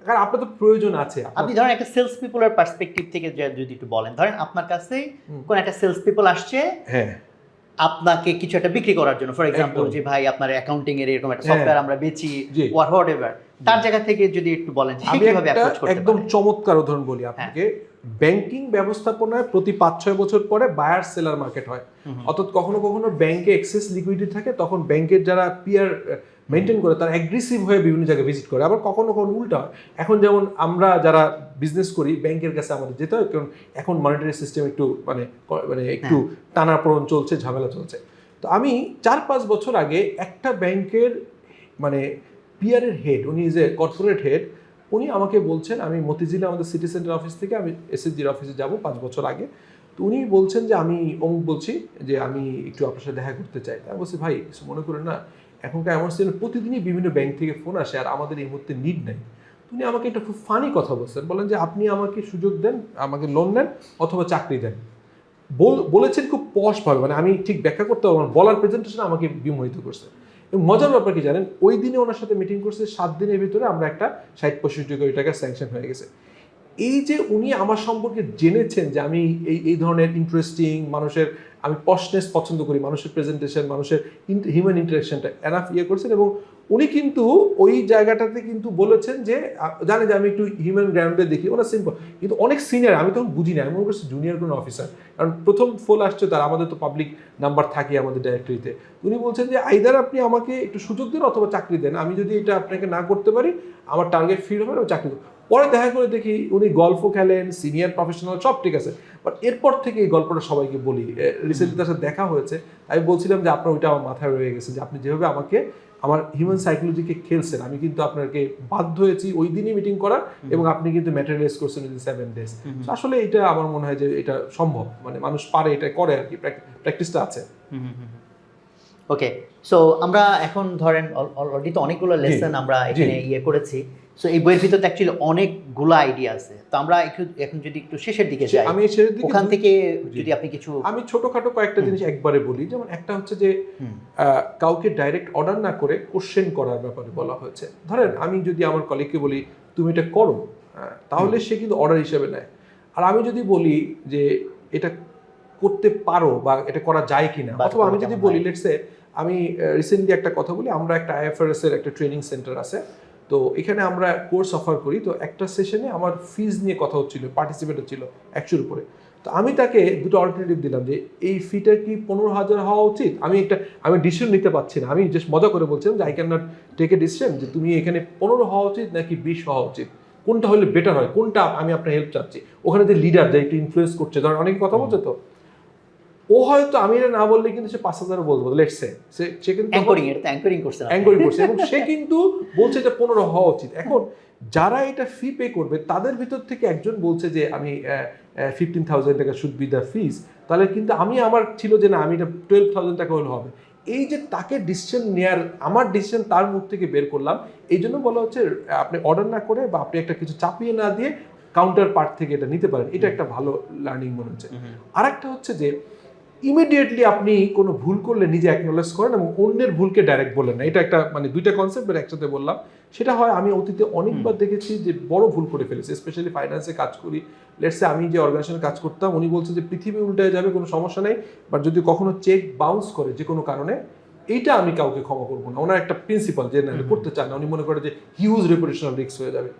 কারণ আপনার তো প্রয়োজন আছে। আপনি ধরেন একটা সেলস পিপলের পার্সপেক্টিভ থেকে যদি একটু বলেন, ধরেন আপনার কাছে কোন একটা সেলস পিপল আসছে, হ্যাঁ, আপনাকে কিছু একটা বিক্রি করার জন্য, ফর এক্সাম্পল যে ভাই আপনার অ্যাকাউন্টিং এর এরকম একটা সফটওয়্যার আমরা বেচি, হোয়াট এভার, তার জায়গা থেকে যদি একটু বলেন আমি কিভাবে অ্যাপ্রোচ করতে পারি। একদম চমৎকার উদাহরণ বলি আপনাকে। ব্যাংকিং ব্যবস্থাপনায় প্রতি 5-6 বছর পরে বায়ার সেলার মার্কেট হয়। অর্থাৎ কখনো কখনো ব্যাংকে এক্সেস লিকুইডিটি থাকে, তখন ব্যাংকের যারা পিয়ার মেনটেন করে তারা অ্যাগ্রেসিভ হয়ে বিভিন্ন জায়গায় ভিজিট করে। আবার কখনো কখনো উল্টা হয়। এখন যেমন আমরা যারা বিজনেস করি, ব্যাংকের কাছে আমাদের যেতে হয়, কারণ এখন মনিটারি সিস্টেম একটু মানে একটু টানাপোড়েন চলছে, ঝামেলা চলছে। তো আমি 4-5 বছর আগে একটা ব্যাংকের মানে পিয়ারের হেড, উনি যে কর্পোরেট হেড, উনি আমাকে বলছেন, আমি মতিঝিলে আমাদের সিটি সেন্টার অফিস থেকে আমি এসএসজির অফিসে যাব 5 বছর আগে। তো উনি বলছেন যে আমি অমুক বলছি যে আমি একটু আপনার সাথে দেখা করতে চাই। আমি বলছি ভাই কিছু মনে করেন না, এখনকার এমন সিজন প্রতিদিনই বিভিন্ন ব্যাংক থেকে ফোন আসে, আর আমাদের এই মুহূর্তে নিড নাই। উনি আমাকে একটা খুব ফানি কথা বলছেন, বলেন যে আপনি আমাকে সুযোগ দেন, আমাকে লোন নেন অথবা চাকরি দেন। বলেছেন খুব পশভাবে, মানে আমি ঠিক ব্যাখ্যা করতে পারবো না, বলার প্রেজেন্টেশন আমাকে বিমোহিত করছে। এবং মজার ব্যাপার কি জানেন, ওই দিনে ওনার সাথে মিটিং করছে, 7 দিনের ভিতরে আমরা একটা 60-65 কোটি টাকা স্যাংশন হয়ে গেছে। এই যে উনি আমার সম্পর্কে জেনেছেন যে আমি এই ধরনের ইন্টারেস্টিং মানুষের, আমি পশনেস পছন্দ করি, মানুষের প্রেজেন্টেশন, মানুষের হিউম্যান ইন্টারাকশনটা এনাফ করছেন। এবং উনি কিন্তু ওই জায়গাটাতে কিন্তু বলেছেন যে জানে যে আমি একটু হিউম্যান গ্রাউন্ডে দেখি, ওরা সিম্পল কিন্তু অনেক সিনিয়র, আমি তখন বুঝি না, এমন করছে জুনিয়র কোনো অফিসার, কারণ প্রথম ফোন আসছে তার, আমাদের তো পাবলিক নাম্বার থাকে আমাদের ডাইরেক্টরিতে। উনি বলছেন যে আইদার আপনি আমাকে একটু সুযোগ দেন অথবা চাকরি দেন, আমি যদি এটা আপনাকে না করতে পারি, আমার টার্গেট ফিল হবে, আমি চাকরি দেবো। পরে দেখা করে দেখি উনি গল্ফও খেলেন, সিনিয়র প্রফেশনাল, সব ঠিক আছে। বাট এরপর থেকে এই গল্পটা সবাইকে বলি, রিসেন্টলি তার সাথে দেখা হয়েছে, আমি বলছিলাম যে আপনার ওইটা আমার মাথায় রয়ে গেছে, যে আপনি যেভাবে আমাকে আমার হিউম্যান সাইকোলজিকে খেলছেন, আমি কিন্তু আপনাকে বাধ্য হয়েছি ওই দিনই মিটিং করার, এবং আপনি কিন্তু ম্যাটেরিয়ালাইজ করছেন উইদিন 7 days। আসলে এটা আমার মনে হয় যে এটা সম্ভব, মানে মানুষ পারে, এটা করে আর কি, প্র্যাকটিসটা আছে। ওকে, সো আমরা এখন ধরেন অলরেডি তো অনেকগুলো লেসন আমরা এখানে করেছি। সো এই বইয়ের ভিতরে অ্যাকচুয়ালি অনেকগুলো আইডিয়া আছে। তো আমরা এখন যদি একটু শেষের দিকে যাই, আমি শেষের দিকে ওখান থেকে যদি আপনি কিছু, আমি ছোটখাটো কয়েকটা জিনিস একবারে বলি। যেমন একটা হচ্ছে যে কাউকে ডাইরেক্ট অর্ডার না করে কোশ্চেন করার ব্যাপারে বলা হয়েছে। ধরেন আমি যদি আমার কলিগকে বলি তুমি এটা করো, তাহলে সে কিন্তু অর্ডার হিসেবে নেয়। আর আমি যদি বলি যে এটা করতে পারো বা এটা করা যায় কিনা, অথবা আমি যদি বলি লেটসে, আমি রিসেন্টলি একটা কথা বলি, আমরা একটা IFRS এর একটা ট্রেনিং সেন্টার আছে, তো এখানে আমরা কোর্স অফার করি। তো একটা সেশনে আমার ফিজ নিয়ে কথা হচ্ছিল, পার্টিসিপেট হচ্ছিল 100-র উপরে। তো আমি তাকে দুটো অল্টারনেটিভ দিলাম যে এই ফিটা কি 15,000 হওয়া উচিত। আমি ডিসিশন নিতে পারছি না, আমি জাস্ট মজা করে বলছিলাম যে I can not take a decision, যে তুমি এখানে 15 হওয়া উচিত নাকি 20 হওয়া উচিত, কোনটা হলে বেটার হয়, কোনটা আমি আপনার হেল্প চাচ্ছি। ওখানে যে লিডার যে একটু ইনফ্লুয়েন্স করছে, ধরেন অনেক কথা বলছে, তো ও হয়তো আমি এটা না বললে কিন্তু সে 5,000 বলবো, লেটস সে কিন্তু অ্যাঙ্করিং করছে না। অ্যাঙ্করিং করছে এবং সে কিন্তু বলছে এটা 15 হওয়া উচিত। এখন যারা এটা ফি পে করবে তাদের ভিতর থেকে একজন বলছে যে আমি 15,000 টাকা শুড বি দ্য ফিস, তাহলে কিন্তু আমার ছিল যে না আমি এটা 12,000 টাকা হলে হবে। এই যে তাকে ডিসিশন নেয়ার, আমার ডিসিশন তার মুখ থেকে বের করলাম, এই জন্য বলা হচ্ছে আপনি অর্ডার না করে বা আপনি একটা কিছু চাপিয়ে না দিয়ে কাউন্টার পার্ট থেকে এটা নিতে পারেন, এটা একটা ভালো লার্নিং মনে হচ্ছে। আরেকটা হচ্ছে যে ইমিডিয়েটলি আপনি কোনো ভুল করলে নিজে অ্যাকনোলেজ করেন এবং অন্যের ভুলকে ডাইরেক্ট বলেন না। এটা একটা মানে দুইটা কনসেপ্ট একসাথে বললাম। সেটা হয় আমি অতীতে অনেকবার দেখেছি যে বড় ভুল করে ফেলেছি, স্পেশালি ফাইন্যান্সে কাজ করি। লেটসে আমি যে অর্গানাইজেশনে কাজ করতাম উনি বলছে যে পৃথিবী উল্টে যাবে কোনো সমস্যা নেই, বাট যদি কখনো চেক বাউন্স করে যে কোনো কারণে এইটা আমি কাউকে ক্ষমা করবো না। ওনার একটা প্রিন্সিপাল যে না করতে চান না, উনি মনে করে যে হিউজ রেপুটেশনাল রিস্ক হয়ে যাবে।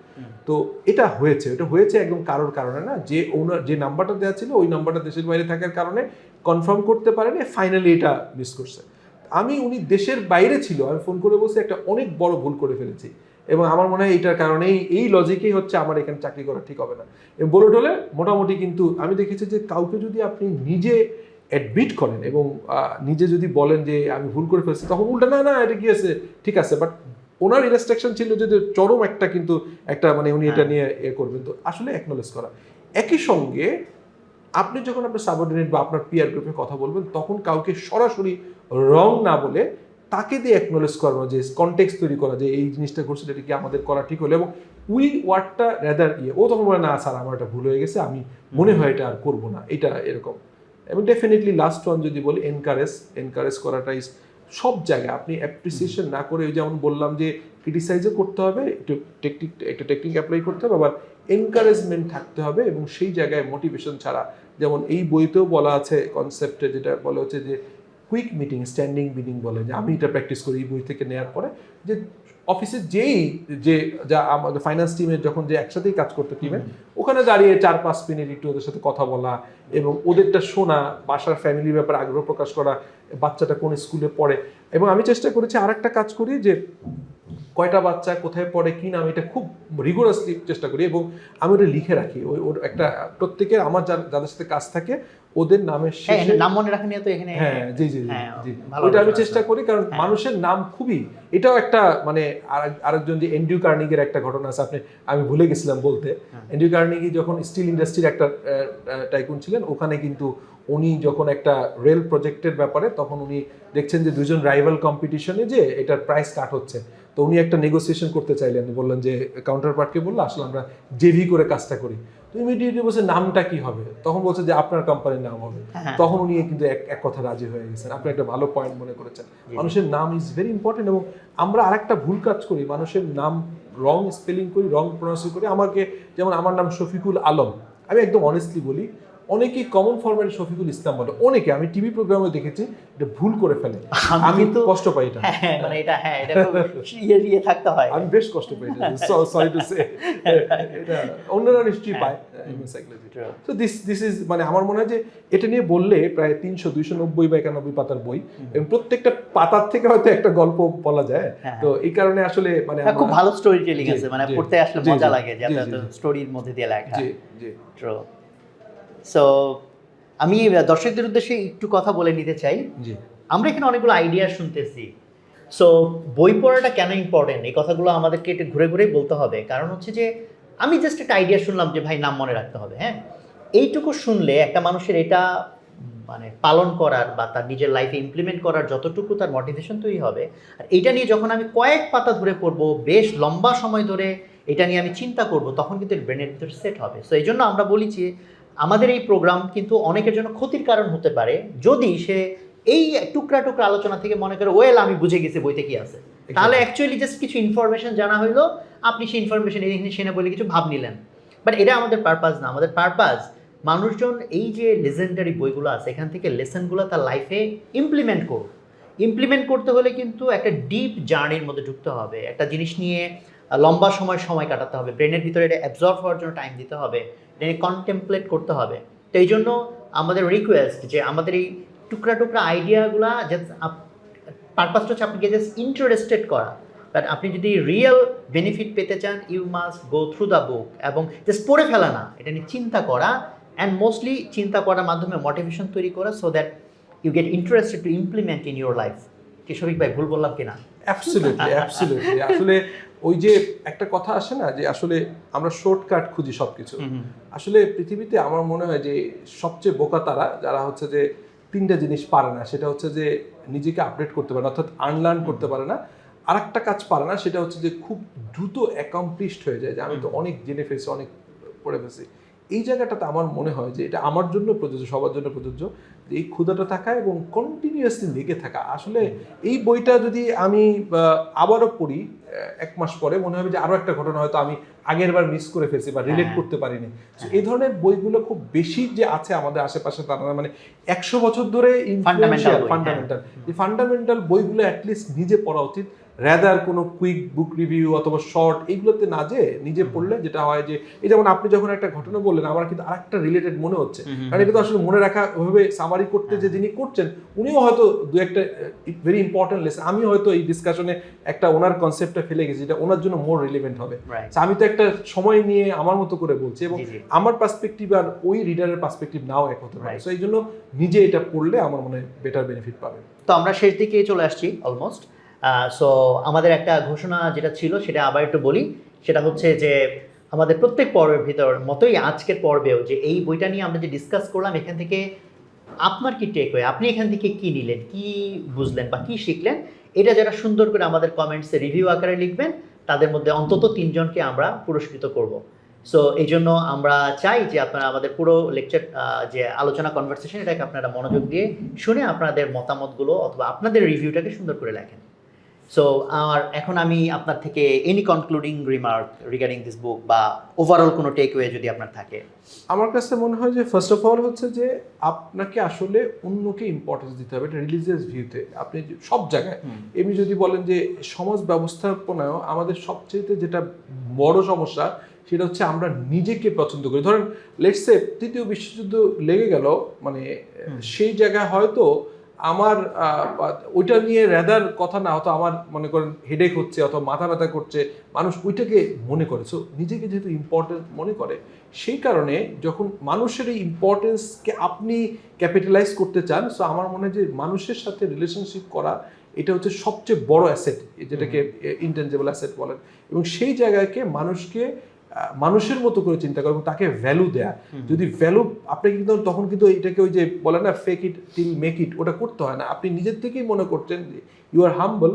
তো এটা হয়েছে একদম কারোর কারণে না, যে ওনার যে নাম্বারটা দেওয়া ছিল ওই নাম্বারটা দেশের বাইরে থাকার কারণে কনফার্ম করতে পারেনি, ফাইনালি এটা মিস করছে। উনি দেশের বাইরে ছিল, আমি ফোন করে বলছি একটা অনেক বড় ভুল করে ফেলেছি এবং আমার মনে হয় এইটার কারণেই এই লজিকেই হচ্ছে আমার এখানে চাকরি করা ঠিক হবে না। এবং বলে টলে মোটামুটি কিন্তু আমি দেখেছি যে কাউকে যদি আপনি নিজে অ্যাডমিট করেন এবং নিজে যদি বলেন যে আমি ভুল করে ফেলছি, তখন উল্টা না এটা কি আছে ঠিক আছে, বাট ওনার ইনস্ট্রাকশন ছিল যে চরম একটা কিন্তু একটা মানে উনি এটা নিয়ে করবেন। তো আসলে অ্যাকনোলেজ করা। একই সঙ্গে আপনি যখন আপনার সাবঅর্ডিনেট বা আপনার পিয়ার গ্রুপে কথা বলবেন তখন কাউকে সরাসরি রং না বলে তাকে দিয়ে অ্যাকনোলেজ করানো, যে কনটেক্সট তৈরি করা যে এই জিনিসটা ঘটছে, এটা কি আমাদের করা ঠিক হলো, এবং উই ওয়ার্ডটা রেদার ও তখন বলে না স্যার আমার এটা ভুল হয়ে গেছে, আমি মনে হয় এটা আর করবো না, এটা এরকম। এবং ডেফিনেটলি লাস্ট ওয়ান যদি বলি এনকারেজ করাটা ইজ সব জায়গায়। আপনি অ্যাপ্রিসিয়েশন না করে যেমন বললাম যে ক্রিটিসাইজও করতে হবে, একটা টেকনিক অ্যাপ্লাই করতে হবে, আবার এনকারেজমেন্ট থাকতে হবে এবং সেই জায়গায় মোটিভেশন ছাড়া, যেমন এই বইতেও বলা আছে কনসেপ্টে যেটা বলা হচ্ছে যে কুইক মিটিং, স্ট্যান্ডিং মিটিং বলে, যে আমি এটা প্র্যাকটিস করি এই বই থেকে নেওয়ার পরে, যে অফিসে যা আমাদের ফাইন্যান্স টিমের যখন যে একসাথেই কাজ করতে টিমে, ওখানে দাঁড়িয়ে 4-5 মিনিট একটু ওদের সাথে কথা বলা এবং ওদেরটা শোনা, বাসার ফ্যামিলির ব্যাপারে আগ্রহ প্রকাশ করা, বাচ্চাটা কোন স্কুলে পড়ে। এবং আমি চেষ্টা করেছি আরেকটা কাজ করি যে কয়টা বাচ্চা কোথায় পড়ে কি নাম, এটা খুব রিগোরাসলি চেষ্টা করি এবং আমি ওটা লিখে রাখি। ওর একটা প্রত্যেকের আমার যাদের সাথে কাজ থাকে ওদের নামের শেষে নাম মনে রাখা নিয়ে তো এখানে জি ওটা আমি চেষ্টা করি, কারণ মানুষের নাম খুবই, এটাও একটা মানে আরেকজন যে এন্ড্রিউ কার্নিগের একটা ঘটনা আছে, আমি ভুলে গেছিলাম বলতে। এন্ড্রিউ কার্নিগি যখন স্টিল ইন্ডাস্ট্রির একটা টাইকুন ছিলেন, ওখানে কিন্তু উনি যখন একটা রেল প্রজেক্টের ব্যাপারে, তখন উনি দেখছেন যে দুজন রাইভাল কম্পিটিশনে যে এটার প্রাইস কাট হচ্ছে, তো উনি একটা নেগোসিয়েশন করতে চাইলেন, বললেন যে কাউন্টার পার্টকে বললো আসলে আমরা জেভি করে কাজটা করি, তো ইমিডিয়েটলি বলছে নামটা কি হবে, তখন বলছে যে আপনার কোম্পানির নাম হবে। তখন উনি কিন্তু এক কথা রাজি হয়ে গেছেন। আপনি একটা ভালো পয়েন্ট মনে করেছেন, মানুষের নাম ইজ ভেরি ইম্পর্টেন্ট। এবং আমরা আরেকটা ভুল কাজ করি, মানুষের নাম রং স্পেলিং করি, রং প্রনাউন্স করি। যেমন আমার নাম শফিকুল আলম, আমি একদম অনেস্টলি বলি, অনেকেই কমন ফরম্যাটে শফিকুল ইসলাম বলে, অনেকে আমি টিভি প্রোগ্রামে দেখেছি এটা ভুল করে ফেলে, আমি কষ্ট পাই এটা, মানে এটা খুব ইয়ে থাকতে হয়, আমি বেশ কষ্ট পাই এটা, সরি টু সে, এটা অন্যরা নিশ্চয়ই পায় সাইকোলজি। তো দিস ইজ মানে আমার মনে হয় যে এটা নিয়ে বললে প্রায় 300-290 বা 91 পাতার বই, এবং প্রত্যেকটা পাতার থেকে হয়তো একটা গল্প বলা যায়। তো এই কারণে আসলে মানে খুব ভালো স্টোরি টেলিং আছে, মানে পড়তে আসলে মজা লাগে যে এত স্টোরির মধ্যে দিয়ে লেখা। জি সো আমি দর্শকদের উদ্দেশ্যে একটু কথা বলে নিতে চাই। আমরা এখানে অনেকগুলো আইডিয়া শুনতেছি, সো বই পড়াটা কেন ইম্পর্টেন্ট এই কথাগুলো আমাদেরকে একটু ঘুরে ঘুরে বলতে হবে। কারণ হচ্ছে যে আমি জাস্ট একটা আইডিয়া শুনলাম যে ভাই নাম মনে রাখতে হবে, হ্যাঁ, এইটুকু শুনলে একটা মানুষের এটা মানে পালন করার বা তার নিজের লাইফে ইমপ্লিমেন্ট করার যতটুকু তার মোটিভেশন তৈরি হবে, আর এইটা নিয়ে যখন আমি কয়েক পাতা ধরে পড়বো, বেশ লম্বা সময় ধরে এটা নিয়ে আমি চিন্তা করব, তখন কিন্তু ব্রেনের ভিতরে সেট হবে। সো এই জন্য আমরা বলি যে আমাদের এই প্রোগ্রাম কিন্তু অনেকের জন্য ক্ষতির কারণ হতে পারে যদি সে এই টুকরা টুকরা আলোচনা থেকে মনে করে ওয়েল আমি বুঝে গেছি বইতে কি আছে, তাহলে অ্যাকচুয়ালি জাস্ট কিছু ইনফরমেশন জানা হইলো, আপনি সেই ইনফরমেশন এখানে সেনে বলে কিছু ভাব নিলেন, বাট এটা আমাদের পারপাস না। আমাদের পারপাস মানুষজন এই যে লেজেন্ডারি বইগুলো আছে এখান থেকে লেসনগুলো তার লাইফে ইমপ্লিমেন্ট করতে হলে কিন্তু একটা ডিপ জার্নির মধ্যে ঢুকতে হবে, একটা জিনিস নিয়ে লম্বা সময় কাটাতে হবে, ব্রেনের ভিতরে এটা অ্যাবজর্ব হওয়ার জন্য টাইম দিতে হবে, এটা কন্টেমপ্লেট করতে হবে। তো এই জন্য আমাদের রিকোয়েস্ট যে আমাদের এই টুকরা টুকরা আইডিয়াগুলা জাস্ট পারপাসটা হচ্ছে আপনাকে জাস্ট ইন্টারেস্টেড করা, বাট আপনি যদি রিয়েল বেনিফিট পেতে চান you must go through the book, এবং জাস্ট পড়ে ফেলা না, এটা নিয়ে চিন্তা করা, অ্যান্ড মোস্টলি চিন্তা করার মাধ্যমে মোটিভেশন তৈরি করা, so that you get interested to implement in your life. কি শফিক ভাই ভুল বললাম কিনা? অ্যাবসলিউটলি আসলে ওই যে একটা কথা আসে না যে আসলে আমরা শর্টকাট খুঁজি সবকিছু। আসলে পৃথিবীতে আমার মনে হয় যে সবচেয়ে বোকা তারা যারা হচ্ছে যে তিনটা জিনিস পারে না, সেটা হচ্ছে যে নিজেকে আপডেট করতে পারে না, অর্থাৎ আনলার্ন করতে পারে না। আর একটা কাজ পারে না, সেটা হচ্ছে যে খুব দ্রুত অ্যাকমপ্লিশড হয়ে যায়, যে আমি তো অনেক জেনে ফেলছি, অনেক পড়ে ফেলছি। এই জায়গাটাতে আমার মনে হয় যে এটা আমার জন্য প্রযোজ্য, সবার জন্য প্রযোজ্য, যে এই ক্ষুধাটা থাকা এবং কন্টিনিউয়াসলি লেগে থাকা। আসলে এই বইটা যদি আমি আবারও পড়ি 1 মাস পরে, মনে হবে যে আরও একটা ঘটনা হয়তো আমি আগের বার মিস করে ফেলছি বা রিলেট করতে পারিনি। এই ধরনের বইগুলো খুব বেশি যে আছে আমাদের আশেপাশে, তার মানে 100 বছর ধরে ফান্ডামেন্টাল এই ফান্ডামেন্টাল বইগুলো অ্যাটলিস্ট নিজে পড়া উচিত, র্যাদার কোনো কুইক বুক রিভিউ অথবা শর্ট এইগুলোতে না যে নিজে পড়লে যেটা হয় যে, এই যেমন আপনি যখন একটা ঘটনা বললেন, আমার কিন্তু আরেকটা রিলেটেড মনে হচ্ছে, কারণ এটা তো আসলে মনে রাখা ওইভাবে সামারি করতে যে যিনি করছেন উনিও হয়তো দু একটা ভেরি ইম্পর্টেন্ট লেসন, আমি হয়তো এই ডিসকাশনে একটা ওনার কনসেপ্টটা ফেলে গেছি যেটা ওনার জন্য মোর রিলেভেন্ট হবে। আমি তো একটা সময় নিয়ে আমার মতো করে বলছি, এবং আমার পার্সপেক্টিভ আর ওই রিডারের পার্সপেক্টিভ নাও এক হতে পারে। সো এই জন্য নিজে এটা পড়লে আমার মনে হয় বেটার বেনিফিট পাবে। তো আমরা শেষ দিকে চলে আসছি অলমোস্ট। সো আমাদের একটা ঘোষণা যেটা ছিল সেটা আবার একটু বলি, সেটা হচ্ছে যে আমাদের প্রত্যেক পর্বের ভিতর মতোই আজকের পর্বেও যে এই বইটা নিয়ে আমরা যে ডিসকাস করলাম, এখান থেকে আপনার কি টেক হয়ে, আপনি এখান থেকে কি নিলেন, কি বুঝলেন বা কি শিখলেন, এটা যারা সুন্দর করে আমাদের কমেন্টসে রিভিউ আকারে লিখবেন, তাদের মধ্যে অন্তত 3 জনকে আমরা পুরস্কৃত করব। সো এই জন্য আমরা চাই যে আপনারা আমাদের পুরো লেকচার যে আলোচনা কনভারসেশন, এটাকে আপনারা মনোযোগ দিয়ে শুনে আপনাদের মতামতগুলো অথবা আপনাদের রিভিউটাকে সুন্দর করে লেখেন। সো আর এখন আমি আপনার থেকে any concluding remark regarding this book বা ওভারঅল কোনো টেক ওয়ে যদি আপনার থাকে। আমার কাছে মনে হয় যে ফার্স্ট অফ অল হচ্ছে যে আপনাকে আসলে অন্যকে ইম্পর্টেন্স দিতে হবে, এটা রিলিজিয়াস ভিউতে। আপনি সব জায়গায় এমনি যদি বলেন যে সমাজ ব্যবস্থাপনায়ও আমাদের সবচেয়ে যেটা বড় সমস্যা, সেটা হচ্ছে আমরা নিজেকে পছন্দ করি। ধরেন লেটস সে তৃতীয় বিশ্বযুদ্ধ লেগে গেল, মানে সেই জায়গায় হয়তো আমার ওইটা নিয়ে রেদার কথা না হতো, আমার মনে করেন হেডেক হচ্ছে অথবা মাথা ব্যথা করছে, মানুষ ওইটাকে মনে করে। সো নিজেকে যেহেতু ইম্পর্টেন্ট মনে করে, সেই কারণে যখন মানুষের এই ইম্পর্টেন্সকে আপনি ক্যাপিটালাইজ করতে চান, সো আমার মনে হয় যে মানুষের সাথে রিলেশনশিপ করা এটা হচ্ছে সবচেয়ে বড় অ্যাসেট, যেটাকে ইনটেনজিবল অ্যাসেট বলেন। এবং সেই জায়গাকে মানুষকে মানুষের মতো করে চিন্তা করা এবং তাকে ভ্যালু দেয়া। যদি ভ্যালু আপনি কিন্তু তখন কিন্তু এটাকে ওই যে বলে না fake it till make it, ওটা করতে হয় না। আপনি নিজের থেকেই মনে করছেন যে ইউ আর হাম্বল,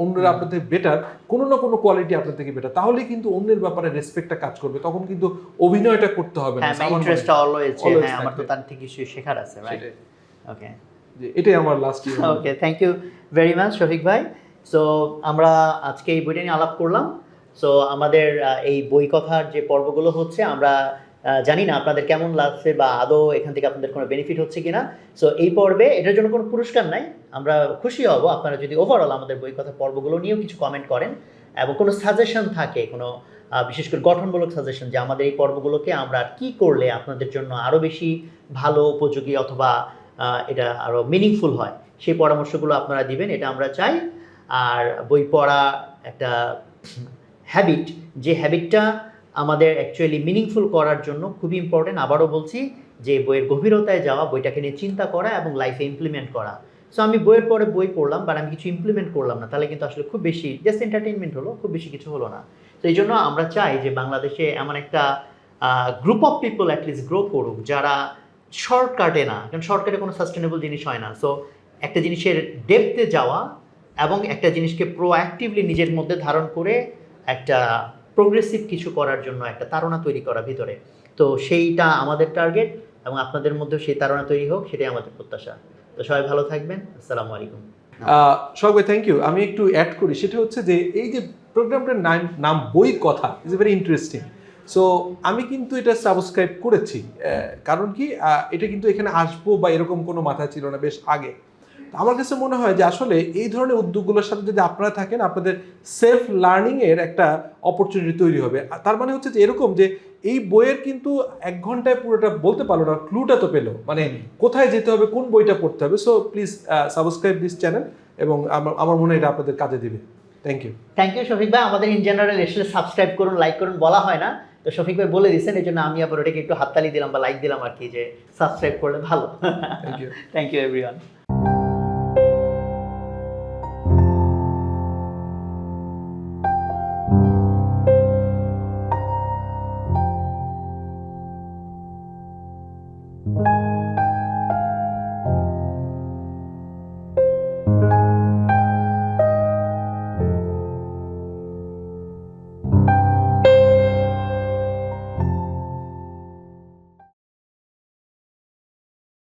অন্যরা আপনার থেকে বেটার, কোনো না কোনো কোয়ালিটি আপনার থেকে বেটার, তাহলে কিন্তু অন্যের ব্যাপারে রেসপেক্টটা কাজ করবে। তখন কিন্তু অভিনয়টা করতে হবে না, ইন্টারেস্টটা অলওয়েজ আমার তো তার থেকে কিছু শেখার আছে, রাইট? ওকে, এটাই আমার last. Okay, thank you very much Shafiq ভাই। সো আমরা আজকে এই বইটা নিয়ে আলাপ করলাম। সো আমাদের এই বই কথার যে পর্বগুলো হচ্ছে, আমরা জানি না আপনাদের কেমন লাগছে বা আদৌ এখান থেকে আপনাদের কোনো বেনিফিট হচ্ছে কিনা। সো এই পর্বে এটার জন্য কোনো পুরস্কার নাই, আমরা খুশি হব আপনারা যদি ওভারঅল আমাদের বই কথা পর্বগুলো নিয়েও কিছু কমেন্ট করেন এবং কোনো সাজেশন থাকে, কোনো বিশেষ করে গঠনমূলক সাজেশন, যে আমাদের এই পর্বগুলোকে আমরা কি করলে আপনাদের জন্য আরও বেশি ভালো, উপযোগী অথবা এটা আরও মিনিংফুল হয়, সেই পরামর্শগুলো আপনারা দিবেন, এটা আমরা চাই। আর বই পড়া একটা হ্যাবিট, যে হ্যাবিটটা আমাদের অ্যাকচুয়ালি মিনিংফুল করার জন্য খুবই ইম্পর্টেন্ট। আবারও বলছি যে বইয়ের গভীরতায় যাওয়া, বইটাকে নিয়ে চিন্তা করা এবং লাইফে ইমপ্লিমেন্ট করা। সো আমি বইয়ের পরে বই পড়লাম বাট আমি কিছু ইমপ্লিমেন্ট করলাম না, তাহলে কিন্তু আসলে খুব বেশি জাস্ট এন্টারটেনমেন্ট হলো, খুব বেশি কিছু হলো না। তো এই জন্য আমরা চাই যে বাংলাদেশে এমন একটা group of people at least grow করুক, যারা শর্টকাটে না, কারণ শর্টকাটে কোনো সাস্টেনেবল জিনিস হয় না। সো একটা জিনিসের ডেপথে যাওয়া এবং একটা জিনিসকে প্রোঅ্যাক্টিভলি নিজের মধ্যে ধারণ করে একটা প্রোগ্রেসিভ কিছু করার জন্য একটা তাড়না তৈরি করা ভিতরে, তো সেইটা আমাদের টার্গেট এবং আপনাদের মধ্যেও সেই তাড়না তৈরি হোক, সেটাই আমাদের প্রত্যাশা। তো সবাই ভালো থাকবেন, আসসালামু আলাইকুম। সবাই থ্যাংক ইউ। আমি একটু অ্যাড করি, সেটা হচ্ছে যে এই যে প্রোগ্রামটার নাম বই কথা ইজ ভেরি ইন্টারেস্টিং। সো আমি কিন্তু এটা সাবস্ক্রাইব করেছি, কারণ কি এটা কিন্তু এখানে আসবো বা এরকম কোনো মাথা ছিল না বেশ আগে। আমার কাছে মনে হয় যে আসলে এই ধরনের উদ্যোগগুলোর সাথে যদি আপনারা থাকেন, আপনাদের সেলফ লার্নিংয়ের একটা অপরচুনিটি তৈরি হবে। তার মানে হচ্ছে যে এরকম যে এই বইয়ের কিন্তু 1 ঘন্টায় পুরোটা বলতে পারলো না, ক্লুটা তো পেলো, মানে কোথায় যেতে হবে, কোন বইটা পড়তে হবে। So please subscribe this channel, এবং আমার মনে হয় এটা আপনাদের কাজে দিবে। Thank you. Thank you Shafiq ভাই। আমাদের ইন জেনারেল এসে সাবস্ক্রাইব করুন, লাইক করুন বলা হয় না, তো শফিক ভাই বলে দিচ্ছেন, এই জন্য আমি আবার ওটাকে একটু হাততালি দিলাম বা লাইক দিলাম আর কি, যে সাবস্ক্রাইব করলে ভালো। Thank you. Thank you everyone.